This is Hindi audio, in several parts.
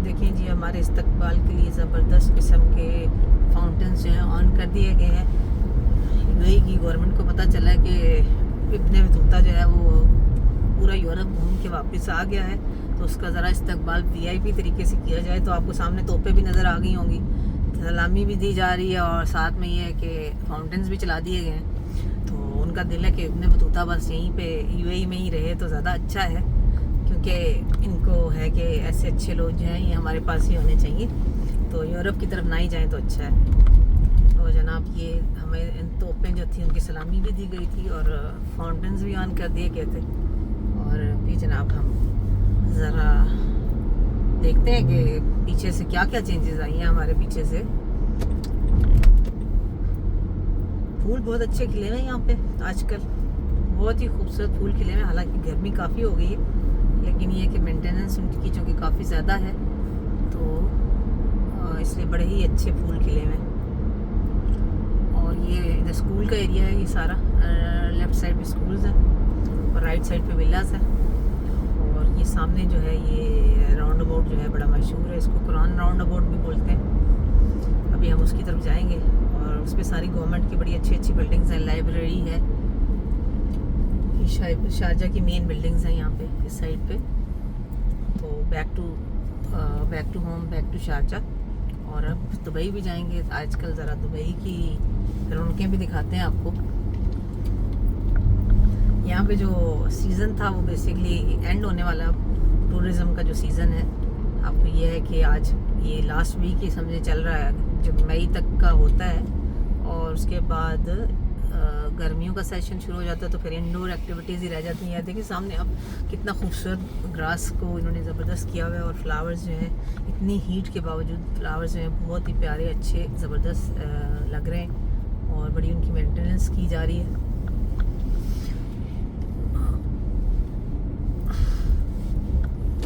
देखें जी, हमारे इस्तकबाल के लिए ज़बरदस्त किस्म के फाउंटेन्स जो हैं ऑन कर दिए गए हैं। यूएई की गवर्नमेंट को पता चला है कि इब्ने बतूता जो है वो पूरा यूरोप घूम के वापस आ गया है, तो उसका ज़रा इस्तकबाल वीआईपी तरीके से किया जाए। तो आपको सामने तोपें भी नज़र आ गई होंगी, सलामी भी दी जा रही है और साथ में ये है कि फाउंटेन्स भी चला दिए गए हैं। तो उनका दिल है कि इब्ने बतूता बस यहीं पे यूएई में ही रहे तो ज़्यादा अच्छा है, क्योंकि इनको है कि ऐसे अच्छे लोग जो हैं ये हमारे पास ही होने चाहिए, तो यूरोप की तरफ ना ही जाएं तो अच्छा है। तो जनाब ये हमें इन तोपें जो थी उनकी सलामी भी दी गई थी और फाउंटेन्स भी ऑन कर दिए गए थे। और भी जनाब हम ज़रा देखते हैं कि पीछे से क्या क्या चेंजेस आई हैं हमारे पीछे से। फूल बहुत अच्छे खिले हुए हैं यहाँ पे आजकल, बहुत ही खूबसूरत फूल खिले हुए हैं। हालांकि गर्मी काफ़ी हो गई है, लेकिन ये कि मेंटेनेंस उनकी चूँकि काफ़ी ज़्यादा है तो इसलिए बड़े ही अच्छे फूल खिले हुए हैं। और ये इधर स्कूल का एरिया है, ये सारा लेफ़्ट साइड पे स्कूल्स हैं और राइट साइड पे विलास है। और ये सामने जो है ये राउंड अबाउट जो है बड़ा मशहूर है, इसको कुरान राउंड अबाउट भी बोलते हैं। अभी हम उसकी तरफ जाएंगे और उस पर सारी गवर्नमेंट की बड़ी अच्छी अच्छी बिल्डिंग्स हैं, लाइब्रेरी है, शारजा की मेन बिल्डिंग्स हैं यहाँ पे इस साइड पे। तो back to home, back to Sharjah. और अब दुबई भी जाएंगे आजकल, ज़रा दुबई की रौनकें भी दिखाते हैं आपको। यहाँ पे जो सीज़न था वो बेसिकली एंड होने वाला, टूरिज़्म का जो सीज़न है आपको ये है कि आज ये लास्ट वीक ही समझे चल रहा है, जो मई तक का होता है। और उसके बाद गर्मियों का सेशन शुरू हो जाता है, तो फिर इंडोर एक्टिविटीज़ ही रह जाती हैं। देखिए सामने अब कितना खूबसूरत ग्रास को इन्होंने ज़बरदस्त किया हुआ है, और फ्लावर्स जो हैं इतनी हीट के बावजूद फ्लावर्स जो हैं बहुत ही प्यारे, अच्छे, ज़बरदस्त लग रहे हैं और बड़ी उनकी मेंटेनेंस की जा रही है।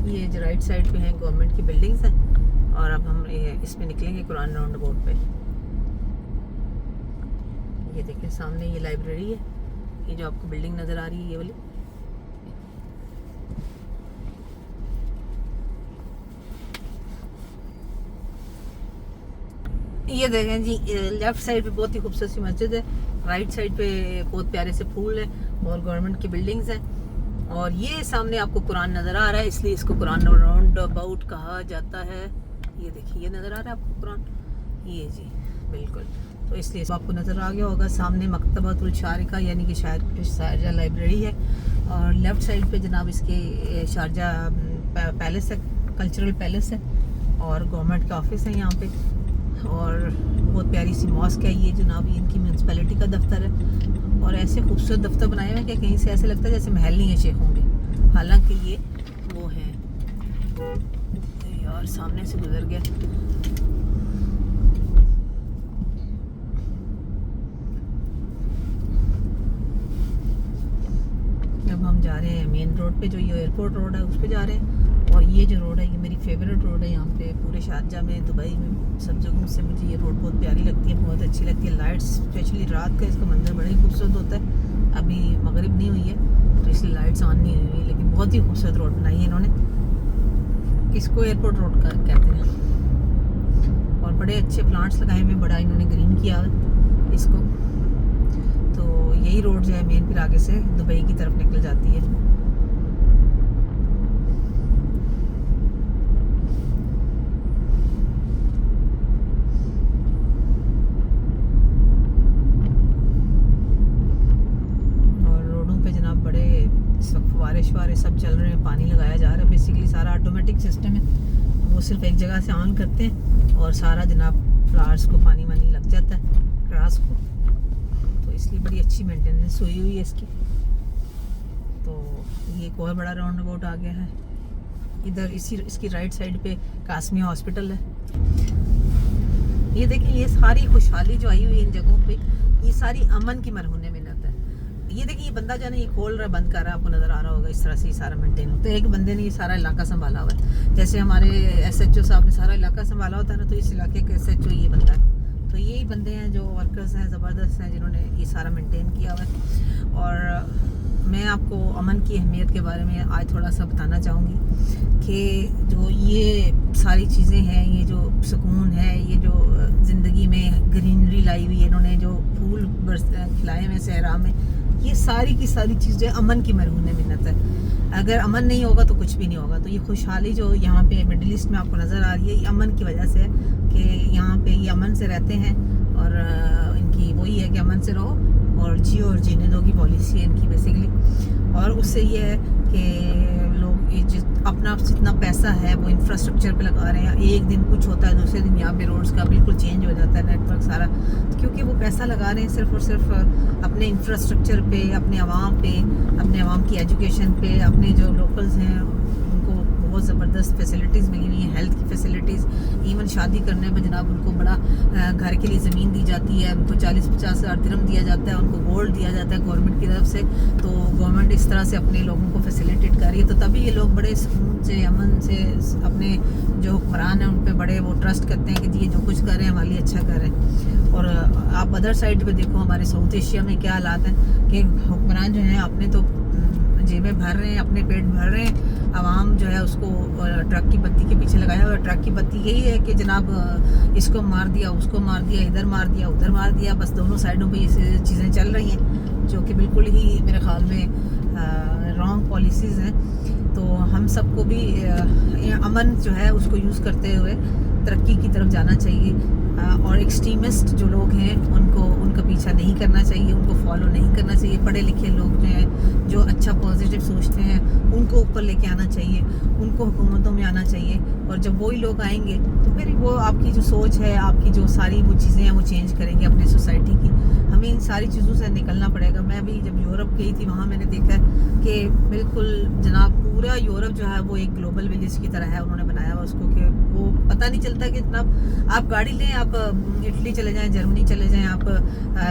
ये जो राइट साइड पे हैं गवर्नमेंट की बिल्डिंग्स हैं और अब हम इसमें निकलेंगे कुरान राउंड अबाउट पे। ये देखें सामने ये लाइब्रेरी है, ये जो आपको बिल्डिंग नज़र आ रही है ये वाली। ये देखें जी, लेफ़्ट साइड पे बहुत ही खूबसूरत सी मस्जिद है, राइट साइड पे बहुत प्यारे से फूल है और गवर्नमेंट की बिल्डिंग्स हैं। और ये सामने आपको कुरान नज़र आ रहा है, इसलिए इसको कुरान राउंड अबाउट कहा जाता है। ये देखिए ये नज़र आ रहा है आपको कुरान, ये जी बिल्कुल। तो इसलिए आपको नज़र आ गया होगा सामने मकतबतुल शारिका यानी कि शारजा लाइब्रेरी है, और लेफ़्ट साइड पे जनाब इसके शारजा पैलेस है, कल्चरल पैलेस है, और गवर्नमेंट का ऑफिस है यहाँ पे। और बहुत प्यारी सी मॉस्क है ये जनाब, इनकी म्यूनसिपैलिटी का दफ्तर है। और ऐसे खूबसूरत दफ्तर बनाए हुए हैं कि कहीं से ऐसे लगता है जैसे महल नहीं है शेखों के, हालांकि ये वो है। यार सामने से गुजर गया। अब हम जा रहे हैं मेन रोड पे, जो ये एयरपोर्ट रोड है उस पे जा रहे हैं। और ये जो रोड है ये मेरी फेवरेट रोड है यहाँ पे पूरे शारजा में, दुबई में, सब जगहों से मुझे ये रोड बहुत प्यारी लगती है, बहुत अच्छी लगती है। लाइट्स स्पेशली रात का इसका मंजर बड़ा ही खूबसूरत होता है। अभी मगरिब नहीं हुई है तो इसलिए लाइट्स ऑन नहीं हुई, लेकिन बहुत ही खूबसूरत रोड बनाई है इन्होंने। इसको एयरपोर्ट रोड का कहते हैं। और बड़े अच्छे प्लांट्स लगाए हुए, बड़ा इन्होंने ग्रीन किया है इसको। तो यही रोड जो है मेन फिर आगे से दुबई की तरफ निकल जाती है। फवारे सब चल रहे हैं, पानी लगाया जा रहा है। बेसिकली सारा ऑटोमेटिक सिस्टम है, वो सिर्फ एक जगह से ऑन करते हैं और सारा जनाब फ्लावर्स को पानी वानी लग जाता है, ग्रास को। तो इसलिए बड़ी अच्छी मेंटेनेंस हुई है इसकी। तो ये एक और बड़ा राउंड अबाउट आ गया है इधर। इसकी राइट साइड पे कासमिया हॉस्पिटल है। ये देखिए ये सारी खुशहाली जो आई हुई है इन जगहों पे, ये सारी अमन की मरहून मिन्नत है। ये देखिए ये बंदा जो है ये खोल रहा है, बंद कर रहा है, आपको नज़र आ रहा होगा। इस तरह से ये सारा मेंटेन होता है, एक बंदे ने ये सारा इलाका संभाला हुआ है। जैसे हमारे SHO साहब ने सारा इलाका संभाला होता है ना, तो इस इलाके का SHO ये बंदा है। तो यही बंदे हैं जो वर्कर्स हैं, ज़बरदस्त हैं, जिन्होंने ये सारा मेंटेन किया हुआ है। और मैं आपको अमन की अहमियत के बारे में आज थोड़ा सा बताना चाहूँगी कि जो ये सारी चीज़ें हैं, ये जो सुकून है, ये जो ज़िंदगी में ग्रीनरी लाई हुई है, इन्होंने जो फूल खिलाए हुए सहरा में, ये सारी की सारी चीज़ें अमन की मरहून मिन्नत है। अगर अमन नहीं होगा तो कुछ भी नहीं होगा। तो ये खुशहाली जो यहाँ पे मिडिल ईस्ट में आपको नज़र आ रही है, ये अमन की वजह से है कि यहाँ पे ये अमन से रहते हैं और इनकी वही है कि अमन से रहो और जियो और जीने दो की पॉलिसी है इनकी बेसिकली। और उससे ये है कि लोग अपना जितना पैसा है वो इंफ्रास्ट्रक्चर पे लगा रहे हैं। एक दिन कुछ होता है, दूसरे दिन यहाँ पे रोड्स का बिल्कुल चेंज हो जाता है नेटवर्क सारा, तो क्योंकि वो पैसा लगा रहे हैं सिर्फ और सिर्फ अपने इंफ्रास्ट्रक्चर पे, अपने आवाम की एजुकेशन पे। अपने जो लोकल्स हैं उनको बहुत ज़बरदस्त फैसिलिटीज़ मिली हुई हैं, हेल्थ की फैसिलिटीज़, इवन शादी करने में जनाब उनको बड़ा घर के लिए ज़मीन दी जाती है, उनको 40-50 हज़ार दिरहम दिया जाता है, उनको गोल्ड दिया जाता है गवर्नमेंट की तरफ से। तो गवर्नमेंट इस तरह से अपने लोगों को फैसिलिटेट कर रही है, तो तभी ये लोग बड़े सुकून से, अमन से अपने जो हुक्मरान हैं उन पर बड़े वो ट्रस्ट करते हैं कि जी ये जो कुछ कर रहे हैं हमारे लिए अच्छा कर रहे हैं। और आप अदर साइड पे देखो, हमारे साउथ एशिया में क्या हालात हैं कि हुक्मरान जो हैं अपने तो जेबें भर रहे हैं, अपने पेट भर रहे हैं, आवाम जो है उसको ट्रक की बत्ती के पीछे लगाया हुआ है। ट्रक की बत्ती यही है कि जनाब इसको मार दिया, उसको मार दिया, इधर मार दिया, उधर मार दिया, बस दोनों साइडों पे ये चीज़ें चल रही हैं, जो कि बिल्कुल ही मेरे ख्याल में रॉन्ग पॉलिसीज़ हैं। तो हम सबको भी अमन जो है उसको यूज़ करते हुए तरक्की की तरफ जाना चाहिए। और एक्सट्रीमिस्ट जो लोग हैं उनका पीछा नहीं करना चाहिए, उनको फॉलो नहीं करना चाहिए। पढ़े लिखे लोग जो हैं, जो अच्छा पॉजिटिव सोचते हैं, उनको ऊपर लेके आना चाहिए, उनको हुकूमतों में आना चाहिए। और जब वही लोग आएंगे तो फिर वो आपकी जो सोच है, आपकी जो सारी वो चीज़ें हैं वो चेंज करेंगे अपनी सोसाइटी की। हमें इन सारी चीज़ों से निकलना पड़ेगा। मैं भी जब यूरोप गई थी वहाँ मैंने देखा कि बिल्कुल जनाब पूरा यूरोप जो है वो एक ग्लोबल विलेज की तरह है। उन्होंने बनाया हुआ उसको कि वो पता नहीं चलता कि जनाब आप गाड़ी लें, आप इटली चले जाएं, जर्मनी चले जाएं, आप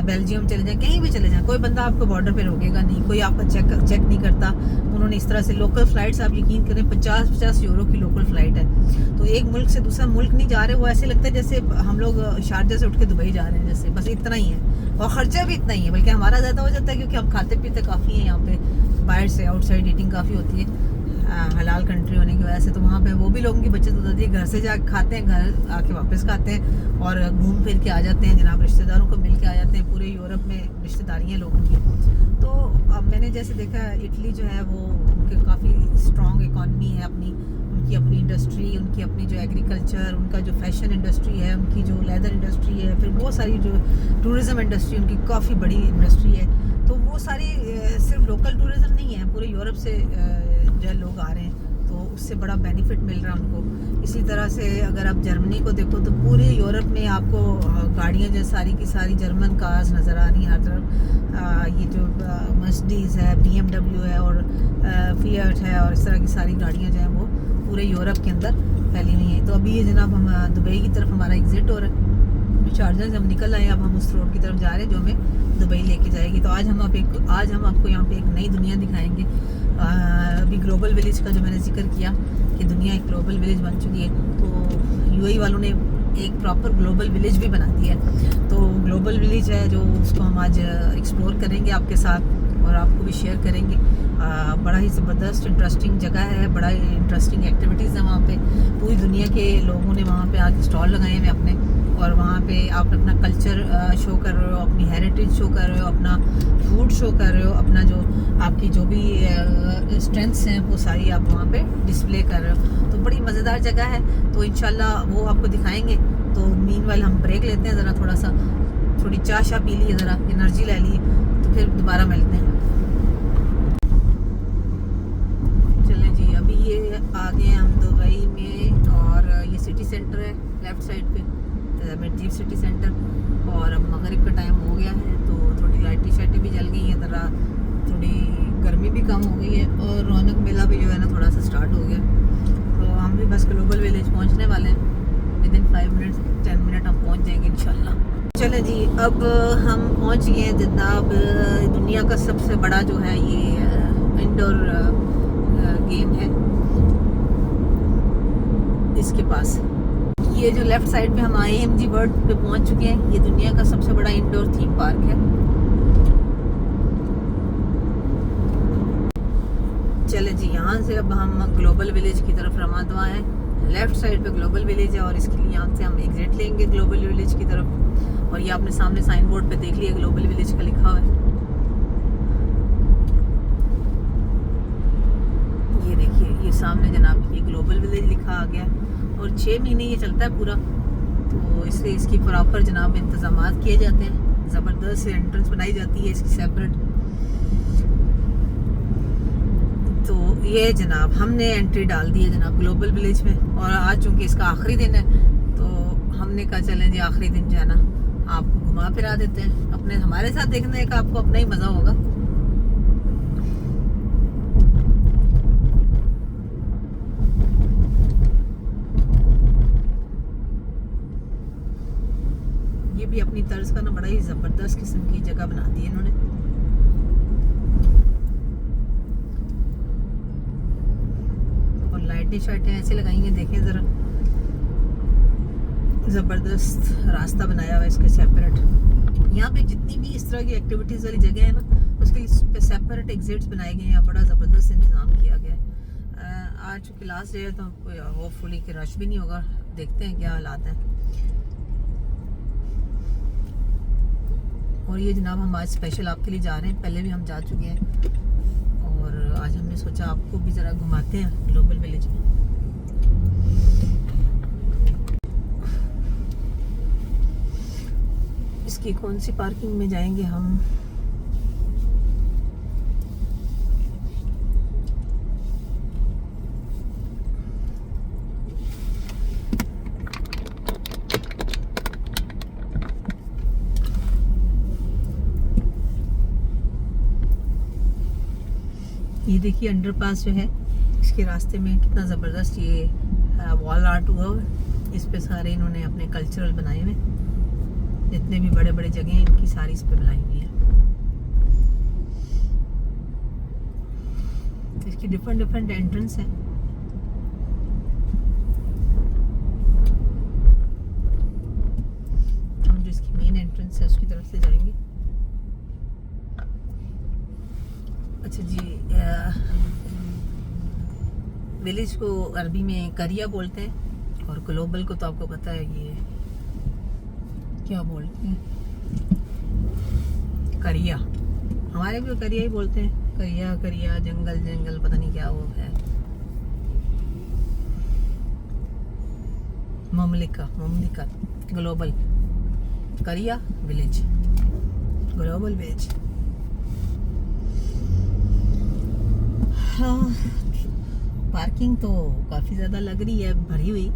बेल्जियम चले जाएं, कहीं भी चले जाएं, कोई बंदा आपको बॉर्डर पे रोकेगा नहीं, कोई आपका चेक नहीं करता। उन्होंने इस तरह से लोकल फ़्लाइट्स, आप यकीन करें 50-50 यूरो की लोकल फ़्लाइट है। तो एक मुल्क से दूसरा मुल्क नहीं जा रहे, वो ऐसे लगता है जैसे हम लोग शारजा से उठ के दुबई जा रहे हैं जैसे, बस इतना ही है। और ख़र्चा भी इतना ही है, बल्कि हमारा ज़्यादा हो जाता है क्योंकि हम खाते पीते काफ़ी हैं यहाँ पे, बाहर से आउटसाइड ईटिंग काफ़ी होती है हलाल कंट्री होने की वजह से। तो वहाँ पे वो भी लोगों की बचत हो जाती है, घर से जाके खाते हैं, घर आके वापस खाते हैं और घूम फिर के आ जाते हैं जनाब, रिश्तेदारों को मिल के आ जाते हैं। पूरे यूरोप में रिश्तेदारियाँ लोगों की। तो अब मैंने जैसे देखा इटली जो है वो उनके काफ़ी स्ट्रॉन्ग इकॉनमी है अपनी, उनकी अपनी इंडस्ट्री, उनकी अपनी जो एग्रीकल्चर, उनका जो फैशन इंडस्ट्री है, उनकी जो लेदर इंडस्ट्री है, फिर बहुत सारी जो टूरिज़म इंडस्ट्री उनकी काफ़ी बड़ी इंडस्ट्री है। तो वो सारी सिर्फ लोकल टूरिज़म नहीं है, पूरे यूरोप से जो लोग आ रहे हैं, तो उससे बड़ा बेनिफिट मिल रहा है उनको। इसी तरह से अगर आप जर्मनी को देखो तो पूरे यूरोप में आपको गाड़ियाँ जो सारी की सारी जर्मन कार्स नज़र आ रही हैं हर तरफ। ये जो मर्सिडीज़ है, BMW है और फिएट है और इस तरह की सारी गाड़ियाँ जो हैं वो पूरे यूरोप के अंदर फैली हुई हैं। तो अभी ये जनाब हम दुबई की तरफ हमारा एग्ज़िट हो रहा है, शारजा से हम निकल आए, अब हम उस रोड की तरफ जा रहे हैं जो हमें दुबई लेके जाएगी। तो आज हम आपको यहाँ पे एक नई दुनिया दिखाएंगे। अभी ग्लोबल विलेज का जो मैंने जिक्र किया कि दुनिया एक ग्लोबल विलेज बन चुकी है, तो UAE वालों ने एक प्रॉपर ग्लोबल विलेज भी बना दिया है। तो ग्लोबल विलेज है जो उसको हम आज एक्सप्लोर करेंगे आपके साथ और आपको भी शेयर करेंगे। बड़ा ही ज़बरदस्त इंटरेस्टिंग जगह है, बड़ा ही इंटरेस्टिंग एक्टिविटीज़ है वहाँ पे। पूरी दुनिया के लोगों ने वहाँ पे आके स्टॉल लगाए हुए अपने, और वहाँ पे आप अपना कल्चर शो कर रहे हो, अपनी हेरिटेज शो कर रहे हो, अपना फूड शो कर रहे हो, अपना जो आपकी जो भी स्ट्रेंथ्स हैं वो सारी आप वहाँ पे डिस्प्ले कर रहे हो। तो बड़ी मज़ेदार जगह है, तो इंशाल्लाह वो आपको दिखाएंगे। तो मीनवाइल हम ब्रेक लेते हैं ज़रा, थोड़ी चाय शाह पी लिए, ज़रा एनर्जी ले लिए, तो फिर दोबारा मिलते हैं। चलें जी, अभी ये आ गए हम दुबई में और ये सिटी सेंटर है लेफ़्ट साइड पे, मेडीव सिटी सेंटर। और अब मगरिब का टाइम हो गया है तो थोड़ी लाइटी शाइटें भी जल गई हैं, ज़रा थोड़ी गर्मी भी कम हो गई है और रौनक मेला भी जो है ना थोड़ा सा स्टार्ट हो गया। तो हम भी बस ग्लोबल विलेज पहुंचने वाले हैं, विदिन 5-10 मिनट हम पहुंच जाएंगे इंशाल्लाह। चले जी, अब हम पहुंच गए हैं जनाब दुनिया का सबसे बड़ा जो है ये इंडोर गेम है इसके पास। ये जो लेफ्ट साइड पे हम IMG वर्ल्ड पे पहुंच चुके हैं, ये दुनिया का सबसे बड़ा इंडोर थीम पार्क है। चले जी, यहाँ से अब हम ग्लोबल विलेज की तरफ रवाना हैं। लेफ़्ट साइड पे ग्लोबल विलेज है और इसके लिए यहाँ से हम एग्जिट लेंगे ग्लोबल विलेज की तरफ। और ये आपने सामने साइन बोर्ड पे देख लिया ग्लोबल विलेज का लिखा हुआ है। ये देखिए ये सामने जनाब ये ग्लोबल विलेज लिखा आ गया और 6 महीने ये चलता है पूरा, तो इसलिए इसकी प्रॉपर जनाब इंतजाम किए जाते हैं। ज़बरदस्त एंट्रेंस बनाई जाती है इसकी सेपरेट। तो ये जनाब हमने एंट्री डाल दी है जनाब ग्लोबल विलेज में, और आज चूँकि इसका आखिरी दिन है तो हमने कहा चलें जी आखिरी दिन जो है ना आपको घुमा फिरा देते हैं। अपने हमारे साथ देखने का आपको अपना ही मज़ा होगा। ये भी अपनी तर्ज का ना बड़ा ही ज़बरदस्त किस्म की जगह बना दी है इन्होंने। और लाइटें शाइटें ऐसे लगाई हैं, देखें ज़रा, ज़बरदस्त रास्ता बनाया हुआ है इसके सेपरेट। यहाँ पे जितनी भी इस तरह की एक्टिविटीज़ वाली जगह है ना उसके लिए सेपरेट एग्जिट्स बनाए गए हैं। बड़ा ज़बरदस्त इंतज़ाम किया गया है। आज चूँकि लास्ट डे है तो होपफुली कि रश भी नहीं होगा, देखते हैं क्या हालात हैं। और ये जनाब हम आज स्पेशल आपके लिए जा रहे हैं, पहले भी हम जा चुके हैं और आज हमने सोचा आपको भी ज़रा घुमाते हैं ग्लोबल विलेज में। इसकी कौन सी पार्किंग में जाएंगे हम? ये देखिए अंडरपास जो है इसके रास्ते में कितना ज़बरदस्त ये वॉल आर्ट हुआ है। इस पे सारे इन्होंने अपने कल्चरल बनाए हुए, जितने भी बड़े बड़े जगह हैं इनकी सारी इस पे बनाई हुई है। तो इसकी डिफरेंट डिफरेंट एंट्रेंस हैं। हम जो इसकी मेन एंट्रेंस है उसकी तरफ से जाएंगे। अच्छा जी, विलेज को अरबी में करिया बोलते हैं और ग्लोबल को तो आपको पता है ये क्या बोलते हैं, करिया। हमारे भी करिया ही बोलते हैं, करिया करिया, जंगल जंगल, पता नहीं क्या वो है। ममलिकत ग्लोबल, करिया विलेज, ग्लोबल विलेज। हाँ, पार्किंग तो काफ़ी ज़्यादा लग रही है, भरी हुई।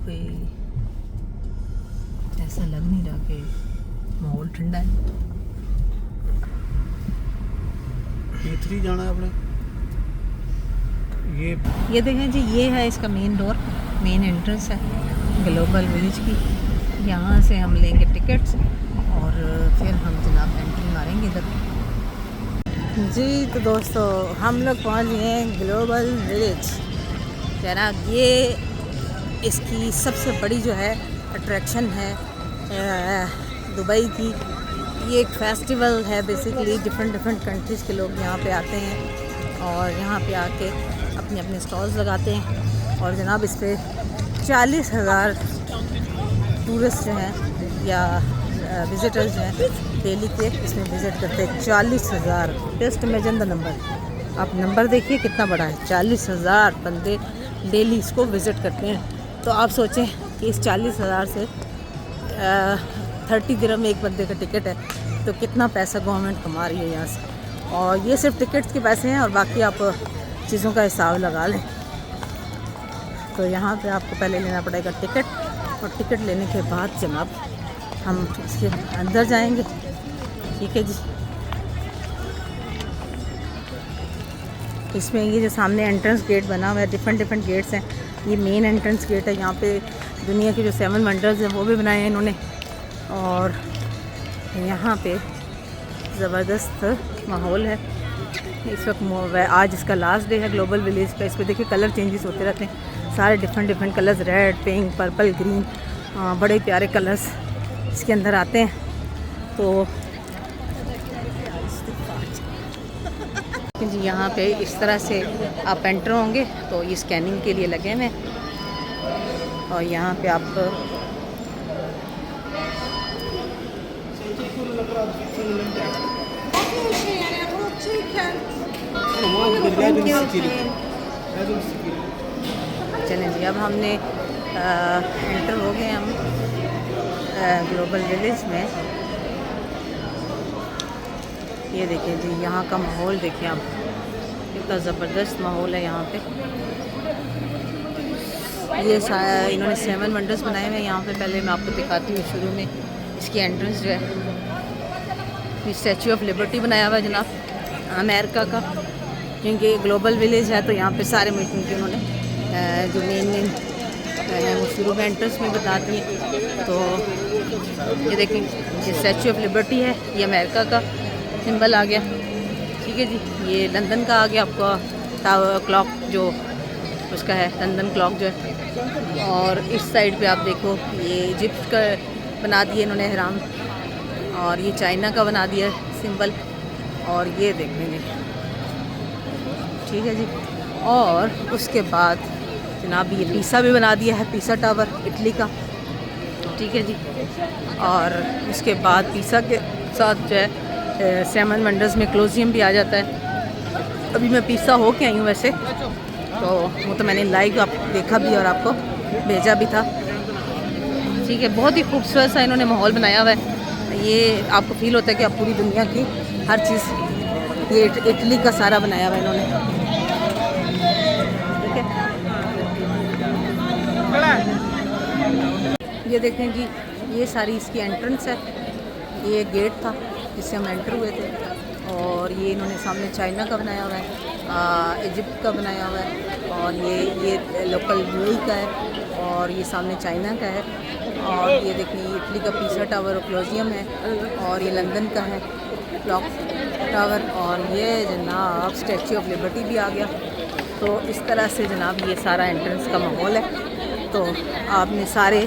कोई ऐसा लग नहीं रहा कि माहौल ठंडा है। P3 जाना है अपने। ये देखें जी, ये है इसका मेन डोर, मेन एंट्रेंस है ग्लोबल विलेज की। यहाँ से हम लेंगे टिकट्स और फिर हम जनाब एंट्री मारेंगे इधर। जी तो दोस्तों हम लोग पहुँच गए हैं ग्लोबल विलेज जनाब। ये इसकी सबसे बड़ी जो है अट्रैक्शन है दुबई की। ये एक फेस्टिवल है बेसिकली, डिफरेंट डिफरेंट कंट्रीज़ के लोग यहाँ पे आते हैं और यहाँ पे आके अपने अपने स्टॉल्स लगाते हैं। और जनाब इस पर 40,000 टूरिस्ट जो हैं या विज़िटर्स जो हैं डेली के इसमें विज़िट करते हैं। 40,000, जस्ट इमेजिन द नंबर। आप नंबर देखिए कितना बड़ा है। 40,000 बंदे डेली इसको विज़िट करते हैं। तो आप सोचें कि इस 40,000 से 30 दिरहम एक बंदे का टिकट है तो कितना पैसा गवर्नमेंट कमा रही है यहाँ से। और ये सिर्फ टिकट्स के पैसे हैं और बाकी आप चीज़ों का हिसाब लगा लें। तो यहाँ पे आपको पहले लेना पड़ेगा टिकट, और टिकट लेने के बाद जनाब हम इसके अंदर जाएंगे। ठीक है जी। इसमें ये जो सामने एंट्रेंस गेट बना हुआ है, डिफरेंट डिफरेंट गेट्स हैं। ये मेन एंट्रेंस गेट है। यहाँ पे दुनिया के जो 7 वंडर्स हैं वो भी बनाए हैं इन्होंने। और यहाँ पे ज़बरदस्त माहौल है इस वक्त। आज इसका लास्ट डे है ग्लोबल विलेज का। इस पर देखिए कलर चेंजेस होते रहते हैं, सारे different different colours, red, pink, purple, green, बड़े प्यारे कलर्स इसके अंदर आते हैं। तो जी यहाँ पे इस तरह से आप एंटर होंगे तो ये स्कैनिंग के लिए लगे हुए हैं। और यहाँ पे आप चलें जी, अब हमने एंटर हो गए हम ग्लोबल विलेज में। ये देखें जी, यहाँ का माहौल देखें आप, कितना ज़बरदस्त माहौल है यहाँ पे। ये इन्होंने 7 वंडर्स बनाए हुए हैं यहाँ पे। पहले मैं आपको दिखाती हूँ, शुरू में इसकी एंट्रेंस जो है, ये स्टैचू ऑफ लिबर्टी बनाया हुआ है जनाब, अमेरिका का, क्योंकि ग्लोबल विलेज है तो यहाँ पे सारे मीटिंग के उन्होंने जो मेन है वो शुरू में एंट्रेंस में बताती हैं। तो ये देखें, ये स्टैचू ऑफ लिबर्टी है, ये अमेरिका का सिंबल आ गया, ठीक है जी। ये लंदन का आ गया आपका टावर क्लॉक, जो उसका है लंदन क्लॉक जो है। और इस साइड पे आप देखो, ये इजिप्ट का बना दिया इन्होंने हराम, और ये चाइना का बना दिया सिंबल, और ये देख लेंगे, ठीक है जी। और उसके बाद जनाब ये पीसा भी बना दिया है, पीसा टावर इटली का, ठीक है जी। और उसके बाद पीसा के साथ जो है 7 वंडर्स में क्लोजियम भी आ जाता है। अभी मैं पीसा हो के आई हूँ वैसे, तो वो तो मैंने लाइव आप देखा भी और आपको भेजा भी था, ठीक है। बहुत ही खूबसूरत सा इन्होंने माहौल बनाया हुआ है। ये आपको फील होता है कि आप पूरी दुनिया की हर चीज़, ये इटली का सारा बनाया हुआ है इन्होंने, ठीक है। ये देखें जी, ये सारी इसकी एंट्रेंस है, ये गेट था जिससे हम एंटर हुए थे। और ये इन्होंने सामने चाइना का बनाया हुआ है, इजिप्ट का बनाया हुआ है, और ये लोकल यूएई का है, और ये सामने चाइना का है। और ये देखें, ये इटली का पीसा टावर और क्लोजियम है, और ये लंदन का है क्लॉक टावर, और ये जनाब स्टैचू ऑफ लिबर्टी भी आ गया। तो इस तरह से जनाब ये सारा एंट्रेंस का माहौल है। तो आपने सारे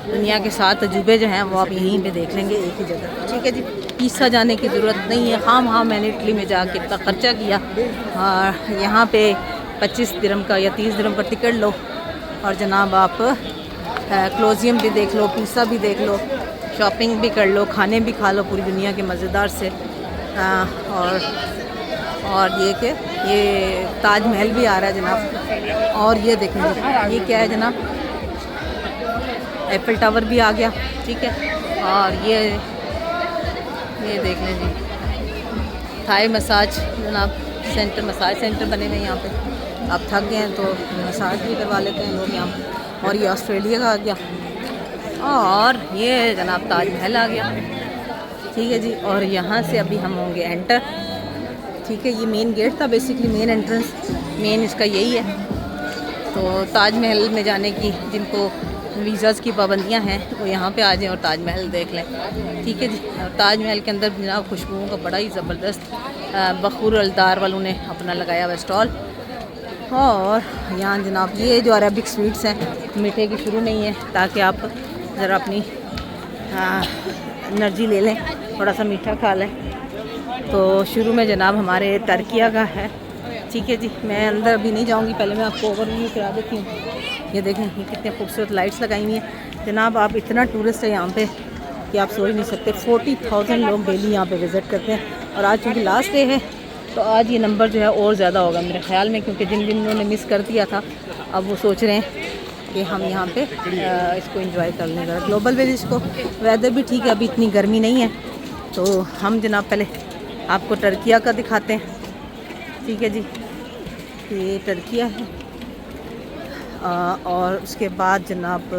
दुनिया के 7 अजूबे जो हैं वो आप यहीं पे देख लेंगे एक ही जगह, ठीक है जी। पीसा जाने की ज़रूरत नहीं है। हाँ, मैंने इटली में जाके इतना ख़र्चा किया, यहाँ पे 25 दिरहम का या 30 दिरहम का टिकट लो, और जनाब आप क्लोजियम भी देख लो, पीसा भी देख लो, शॉपिंग भी कर लो, खाने भी खा लो पूरी दुनिया के मज़ेदार से। और ये कि ये ताजमहल भी आ रहा है जनाब। और ये देखेंगे, ये क्या है जनाब, एफिल टावर भी आ गया, ठीक है। और ये देख लें जी, थाई मसाज जनाब सेंटर, मसाज सेंटर बने हुए हैं यहाँ पे। आप थक गए हैं तो मसाज भी करवा लेते हैं लोग यहाँ। और ये ऑस्ट्रेलिया का आ गया, और ये जनाब ताजमहल आ गया, ठीक है जी। और यहाँ से अभी हम होंगे एंटर, ठीक है। ये मेन गेट था, बेसिकली मेन एंट्रेंस, मेन इसका यही है। तो ताजमहल में जाने की जिनको वीज़ाज़ की पाबंदियां हैं वो यहाँ पे आ जाएं और ताजमहल देख लें, ठीक है जी। और ताजमहल के अंदर जनाब खुशबुओं का बड़ा ही ज़बरदस्त बखूर अलदार वालों ने अपना लगाया हुआ स्टॉल। और यहाँ जनाब ये जो अरेबिक स्वीट्स हैं, मीठे की शुरू नहीं है, ताकि आप ज़रा अपनी एनर्जी ले लें, थोड़ा सा मीठा खा लें। तो शुरू में जनाब हमारे टर्किया का है, ठीक है जी। मैं अंदर अभी नहीं जाऊंगी, पहले मैं आपको ओवरव्यू करा देती हूँ। ये देखें, ये कितने खूबसूरत लाइट्स लगाई हुई हैं जनाब। आप इतना टूरिस्ट है यहाँ पे कि आप सोच नहीं सकते। 40,000 लोग डेली यहाँ पे विज़िट करते हैं, और आज चूँकि लास्ट डे है तो आज ये नंबर जो है और ज़्यादा होगा मेरे ख़्याल में, क्योंकि जिन उन्होंने मिस कर दिया था अब वो सोच रहे हैं कि हम यहाँ पे इसको एंजॉय कर लें ज़रा ग्लोबल विलेज को। वेदर भी ठीक है, अभी इतनी गर्मी नहीं है। तो हम जनाब पहले आपको टर्किया का दिखाते हैं, ठीक है जी। ये टर्किया है, और उसके बाद जनाब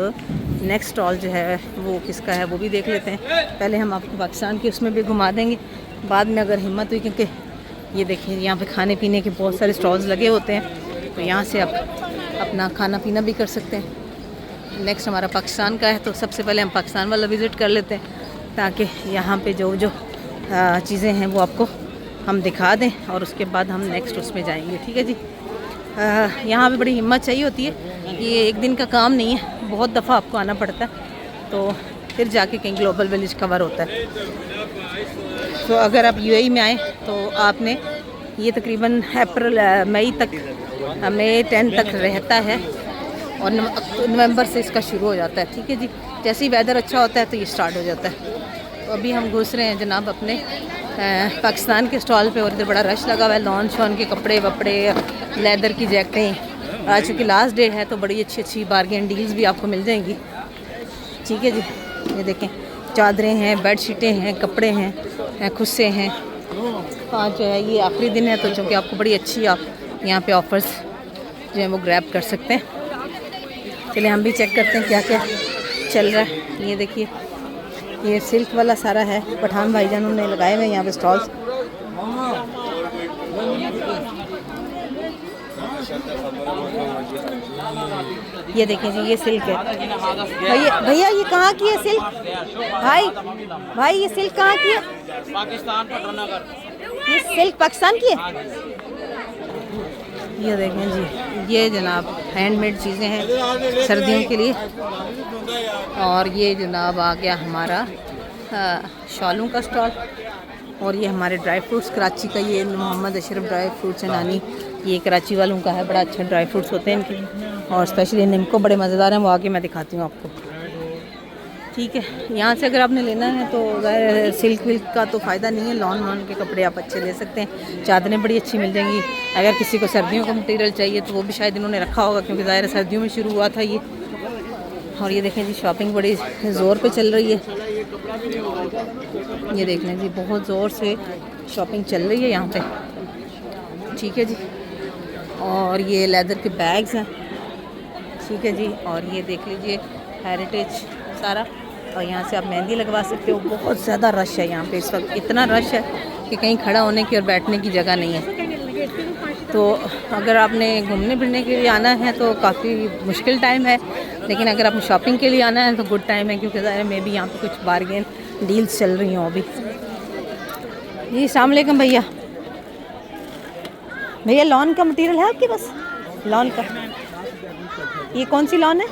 नेक्स्ट स्टॉल जो है वो किसका है वो भी देख लेते हैं। पहले हम आपको पाकिस्तान के उसमें भी घुमा देंगे बाद में अगर हिम्मत हुई, क्योंकि ये देखिए यहाँ पे खाने पीने के बहुत सारे स्टॉल्स लगे होते हैं, तो यहाँ से आप अपना खाना पीना भी कर सकते हैं। नेक्स्ट हमारा पाकिस्तान का है, तो सबसे पहले हम पाकिस्तान वाला विज़िट कर लेते हैं, ताकि यहाँ पे जो चीज़ें हैं वो आपको हम दिखा दें, और उसके बाद हम नेक्स्ट उसमें जाएंगे, ठीक है जी। यहाँ पे बड़ी हिम्मत चाहिए होती है, ये एक दिन का काम नहीं है, बहुत दफ़ा आपको आना पड़ता है, तो फिर जाके कहीं ग्लोबल विलेज कवर होता है। तो अगर आप यूएई में आए तो आपने ये तकरीबन मई 10 तक रहता है, और नवंबर से इसका शुरू हो जाता है। ठीक है जी, जैसे ही वेदर अच्छा होता है तो ये स्टार्ट हो जाता है। तो अभी हम घुस रहे हैं जनाब अपने पाकिस्तान के स्टॉल पे, और इधर बड़ा रश लगा हुआ है। लॉन शॉन के कपड़े वपड़े, लेदर की जैकेटें। आज चूँकि लास्ट डे है तो बड़ी अच्छी अच्छी बार्गेन डील्स भी आपको मिल जाएंगी। ठीक है जी, ये देखें, चादरें हैं, बेडशीटें हैं, कपड़े हैं, खुस्से हैं। आज जो है ये आखिरी दिन है तो चूँकि आपको बड़ी अच्छी आप यहाँ पे ऑफ़र्स जो है वो ग्रैब कर सकते हैं। चलिए हम भी चेक करते हैं क्या क्या चल रहा है। ये देखिए, ये सिल्क वाला सारा है, पठान भाईजान उन्होंने लगाए हुए हैं यहाँ पे स्टॉल्स। ये देखें जी, ये सिल्क है। भैया ये कहाँ की है सिल्क? भाई ये सिल्क कहाँ की है? पाकिस्तान पटनागर। ये सिल्क पाकिस्तान की है। ये देखें जी, ये जनाब हैंडमेड चीज़ें हैं सर्दियों के लिए। और ये जनाब आ गया हमारा शॉलों का स्टॉल। और ये हमारे ड्राई फ्रूट्स, कराची का ये Mohammad Ashraf dry fruits and honey, ये कराची वालों का है। बड़ा अच्छा ड्राई फ्रूट्स होते हैं इनके, और स्पेशली निम्को बड़े मज़ेदार हैं। वो आगे मैं दिखाती हूँ आपको। ठीक है, यहाँ से अगर आपने लेना है तो सिल्क विल्क का तो फ़ायदा नहीं है। लॉन वॉन के कपड़े आप अच्छे ले सकते हैं, चादरें बड़ी अच्छी मिल जाएंगी। अगर किसी को सर्दियों का मटेरियल चाहिए तो वो भी शायद इन्होंने रखा होगा, क्योंकि ज़ाहिर सर्दियों में शुरू हुआ था ये। और ये देखें जी, शॉपिंग बड़ी ज़ोर पे चल रही है। ये देख लें जी, बहुत ज़ोर से शॉपिंग चल रही है यहाँ पे। ठीक है जी, और ये लेदर के बैग्स हैं। ठीक है जी, और ये देख लीजिए हेरिटेज सारा। और यहाँ से आप मेहंदी लगवा सकते हो। बहुत ज़्यादा रश है यहाँ पे इस वक्त, इतना रश है कि कहीं खड़ा होने की और बैठने की जगह नहीं है। तो अगर आपने घूमने फिरने के लिए आना है तो काफ़ी मुश्किल टाइम है, लेकिन अगर आपने शॉपिंग के लिए आना है तो गुड टाइम है, क्योंकि ज़ाहिर में भी यहाँ पे कुछ बार्गेन डील्स चल रही हों अभी। जी अस्सलाम वालेकुम भैया। भैया लॉन का मटेरियल है आपके पास? लॉन का, ये कौन सी लॉन है?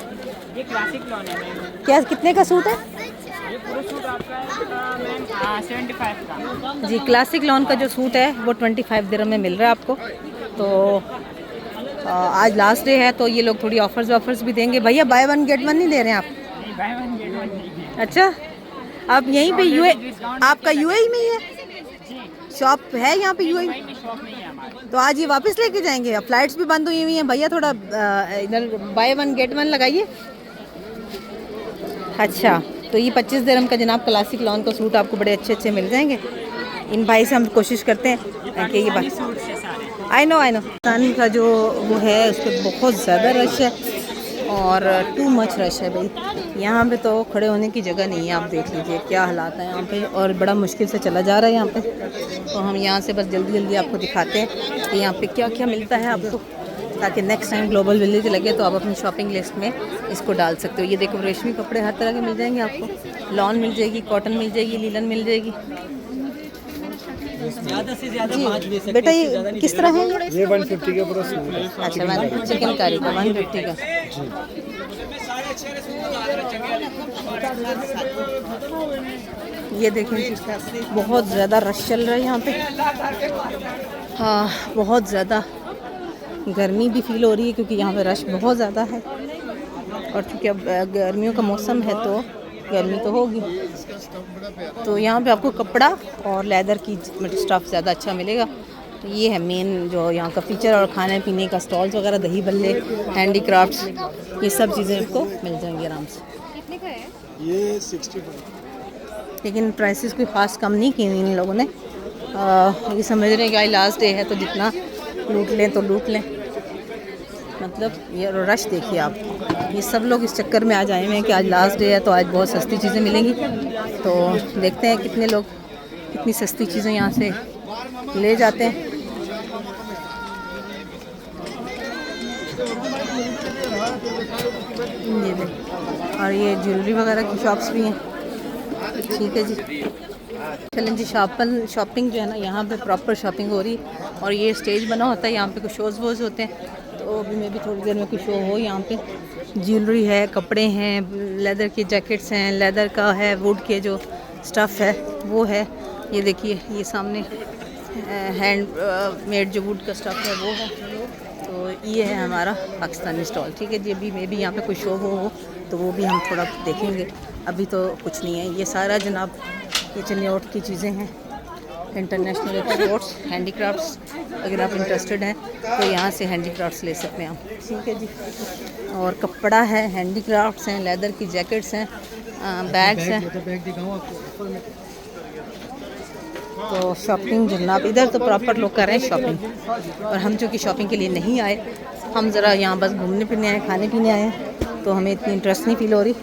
ये क्लासिक लॉन है। क्या कितने का सूट है? ये पूरा सूट आपका 75 का। जी, क्लासिक लॉन का जो सूट है वो 25 दिरहम में मिल रहा है आपको। तो आज लास्ट डे है तो ये लोग थोड़ी ऑफर्स भी देंगे। भैया बाय वन गेट वन नहीं दे रहे हैं आप? नहीं, बाय वन गेट वन नहीं। अच्छा, आप यहीं पे आपका यूएई में ही है? शॉप है यहाँ पे यूएई? शॉप नहीं है हमारी। तो आज ये वापस लेके जाएंगे? अब फ्लाइट्स भी बंद हुई हैं भैया, थोड़ा इधर बाय वन गेट वन लगाइए। अच्छा, तो ये 25 दिरहम का जनाब क्लासिक लॉन का सूट आपको बड़े अच्छे अच्छे मिल जाएंगे। इन भाई से हम कोशिश करते हैं कि ये बात, आई नो पाकिस्तान का जो वो है उस पर बहुत ज़्यादा रश है और टू मच रश है भाई। यहाँ पे तो खड़े होने की जगह नहीं है। आप देख लीजिए क्या हालात है यहाँ पे, और बड़ा मुश्किल से चला जा रहा है यहाँ पे। तो हम यहाँ से बस जल्दी जल्दी आपको दिखाते हैं कि यहाँ पे क्या क्या मिलता है आपको, ताकि नेक्स्ट टाइम ग्लोबल विलेज लगे तो आप अपनी शॉपिंग लिस्ट में इसको डाल सकते हो। ये देखो, रेशमी कपड़े हर तरह के मिल जाएंगे आपको। लॉन मिल जाएगी, कॉटन मिल जाएगी, लीलन मिल जाएगी। ज़्यादा से ज़्यादा जी बेटा, ये किस तरह है? ये 150 का पूरा सूट है। अच्छा, चिकन कारी का 150 का। ये देखें, बहुत ज़्यादा रश चल रहा है यहाँ पे। हाँ, बहुत ज़्यादा गर्मी भी फील हो रही है क्योंकि यहाँ पे रश बहुत ज़्यादा है। और चूँकि अब गर्मियों का मौसम है तो गर्मी तो होगी। तो यहाँ पे आपको कपड़ा और लेदर की स्टफ़ ज़्यादा अच्छा मिलेगा। तो ये है मेन जो यहाँ का फीचर। और खाने पीने का स्टॉल्स वगैरह, दही बल्ले, हैंडी क्राफ्ट्स, ये सब चीज़ें आपको मिल जाएंगी आराम से। कितने का है? ये 65, लेकिन प्राइसेस कोई ख़ास कम नहीं किए इन लोगों ने। ये समझ रहे हैं कि आज लास्ट डे है तो जितना लूट लें तो लूट लें। मतलब ये रश देखिए आप, ये सब लोग इस चक्कर में आ जाए हुए हैं कि आज लास्ट डे है तो आज बहुत सस्ती चीज़ें मिलेंगी। तो देखते हैं कितने लोग कितनी सस्ती चीज़ें यहाँ से ले जाते हैं। ये देख, और ये ज्वेलरी वगैरह की शॉप्स भी हैं। ठीक है जी, चलें जी। शॉपिंग जो है ना, यहाँ पे प्रॉपर शॉपिंग हो रही। और ये स्टेज बना होता है, यहाँ पे कुछ शोज़ वोज़ होते हैं, तो अभी मैं भी थोड़ी देर में कुछ शो हो। यहाँ पे ज्वेलरी है, कपड़े हैं, लेदर की जैकेट्स हैं, लेदर का है, वुड के जो स्टफ़ है वो है। ये देखिए, ये सामने हैंड मेड जो वुड का स्टफ़ है वो है। तो ये है हमारा पाकिस्तानी स्टॉल, ठीक है जी। अभी मे भी यहाँ पे कोई शो हो तो वो भी हम थोड़ा देखेंगे, अभी तो कुछ नहीं है। ये सारा जनाब ये चनियोट की चीज़ें हैं, इंटरनेशनल एक्सपोर्ट्स, हैंडीक्राफ्ट्स। अगर आप इंटरेस्टेड हैं तो यहाँ से हैंडीक्राफ्ट्स ले सकते हैं आप, ठीक है जी। और कपड़ा है, हैंडीक्राफ्ट्स हैं, लेदर की जैकेट्स हैं, बैग्स हैं। बैग दिखाऊं आपको? तो शॉपिंग जनाब इधर तो प्रॉपर लोग कर रहे हैं शॉपिंग, और हम जो कि शॉपिंग के लिए नहीं आए, हम ज़रा यहाँ बस घूमने फिरने आए, खाने पीने आए हैं, तो हमें इतनी इंटरेस्ट नहीं फील हो रही।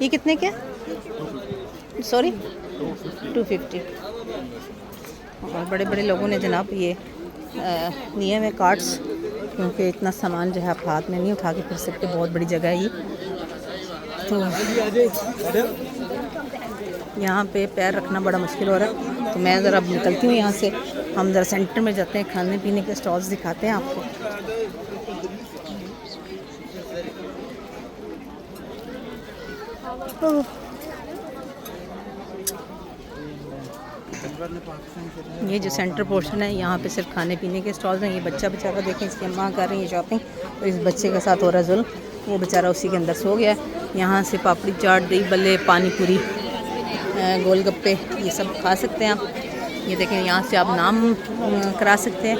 ये कितने के? सॉरी 250। और बड़े बड़े लोगों ने जनाब ये लिए हुए कार्ड्स, क्योंकि इतना सामान जो है आप हाथ में नहीं उठा के फिर सकते, बहुत बड़ी जगह है ये। तो यहाँ पे पैर रखना बड़ा मुश्किल हो रहा है, तो मैं ज़रा अब निकलती हूँ यहाँ से। हम ज़रा सेंटर में जाते हैं, खाने पीने के स्टॉल्स दिखाते हैं आपको। ये जो सेंटर पोर्शन है यहाँ पे सिर्फ खाने पीने के स्टॉल्स हैं। ये बच्चा बेचारा देखें, इसकी अम्मा कर रही है शॉपिंग, और इस बच्चे के साथ हो रहा है जुल्म, वो बेचारा उसी के अंदर सो गया है। यहाँ से पापड़ी चाट, दही बल्ले, पानी पूरी, गोलगप्पे, ये सब खा सकते हैं आप। ये देखें, यहाँ से आप नाम करा सकते हैं,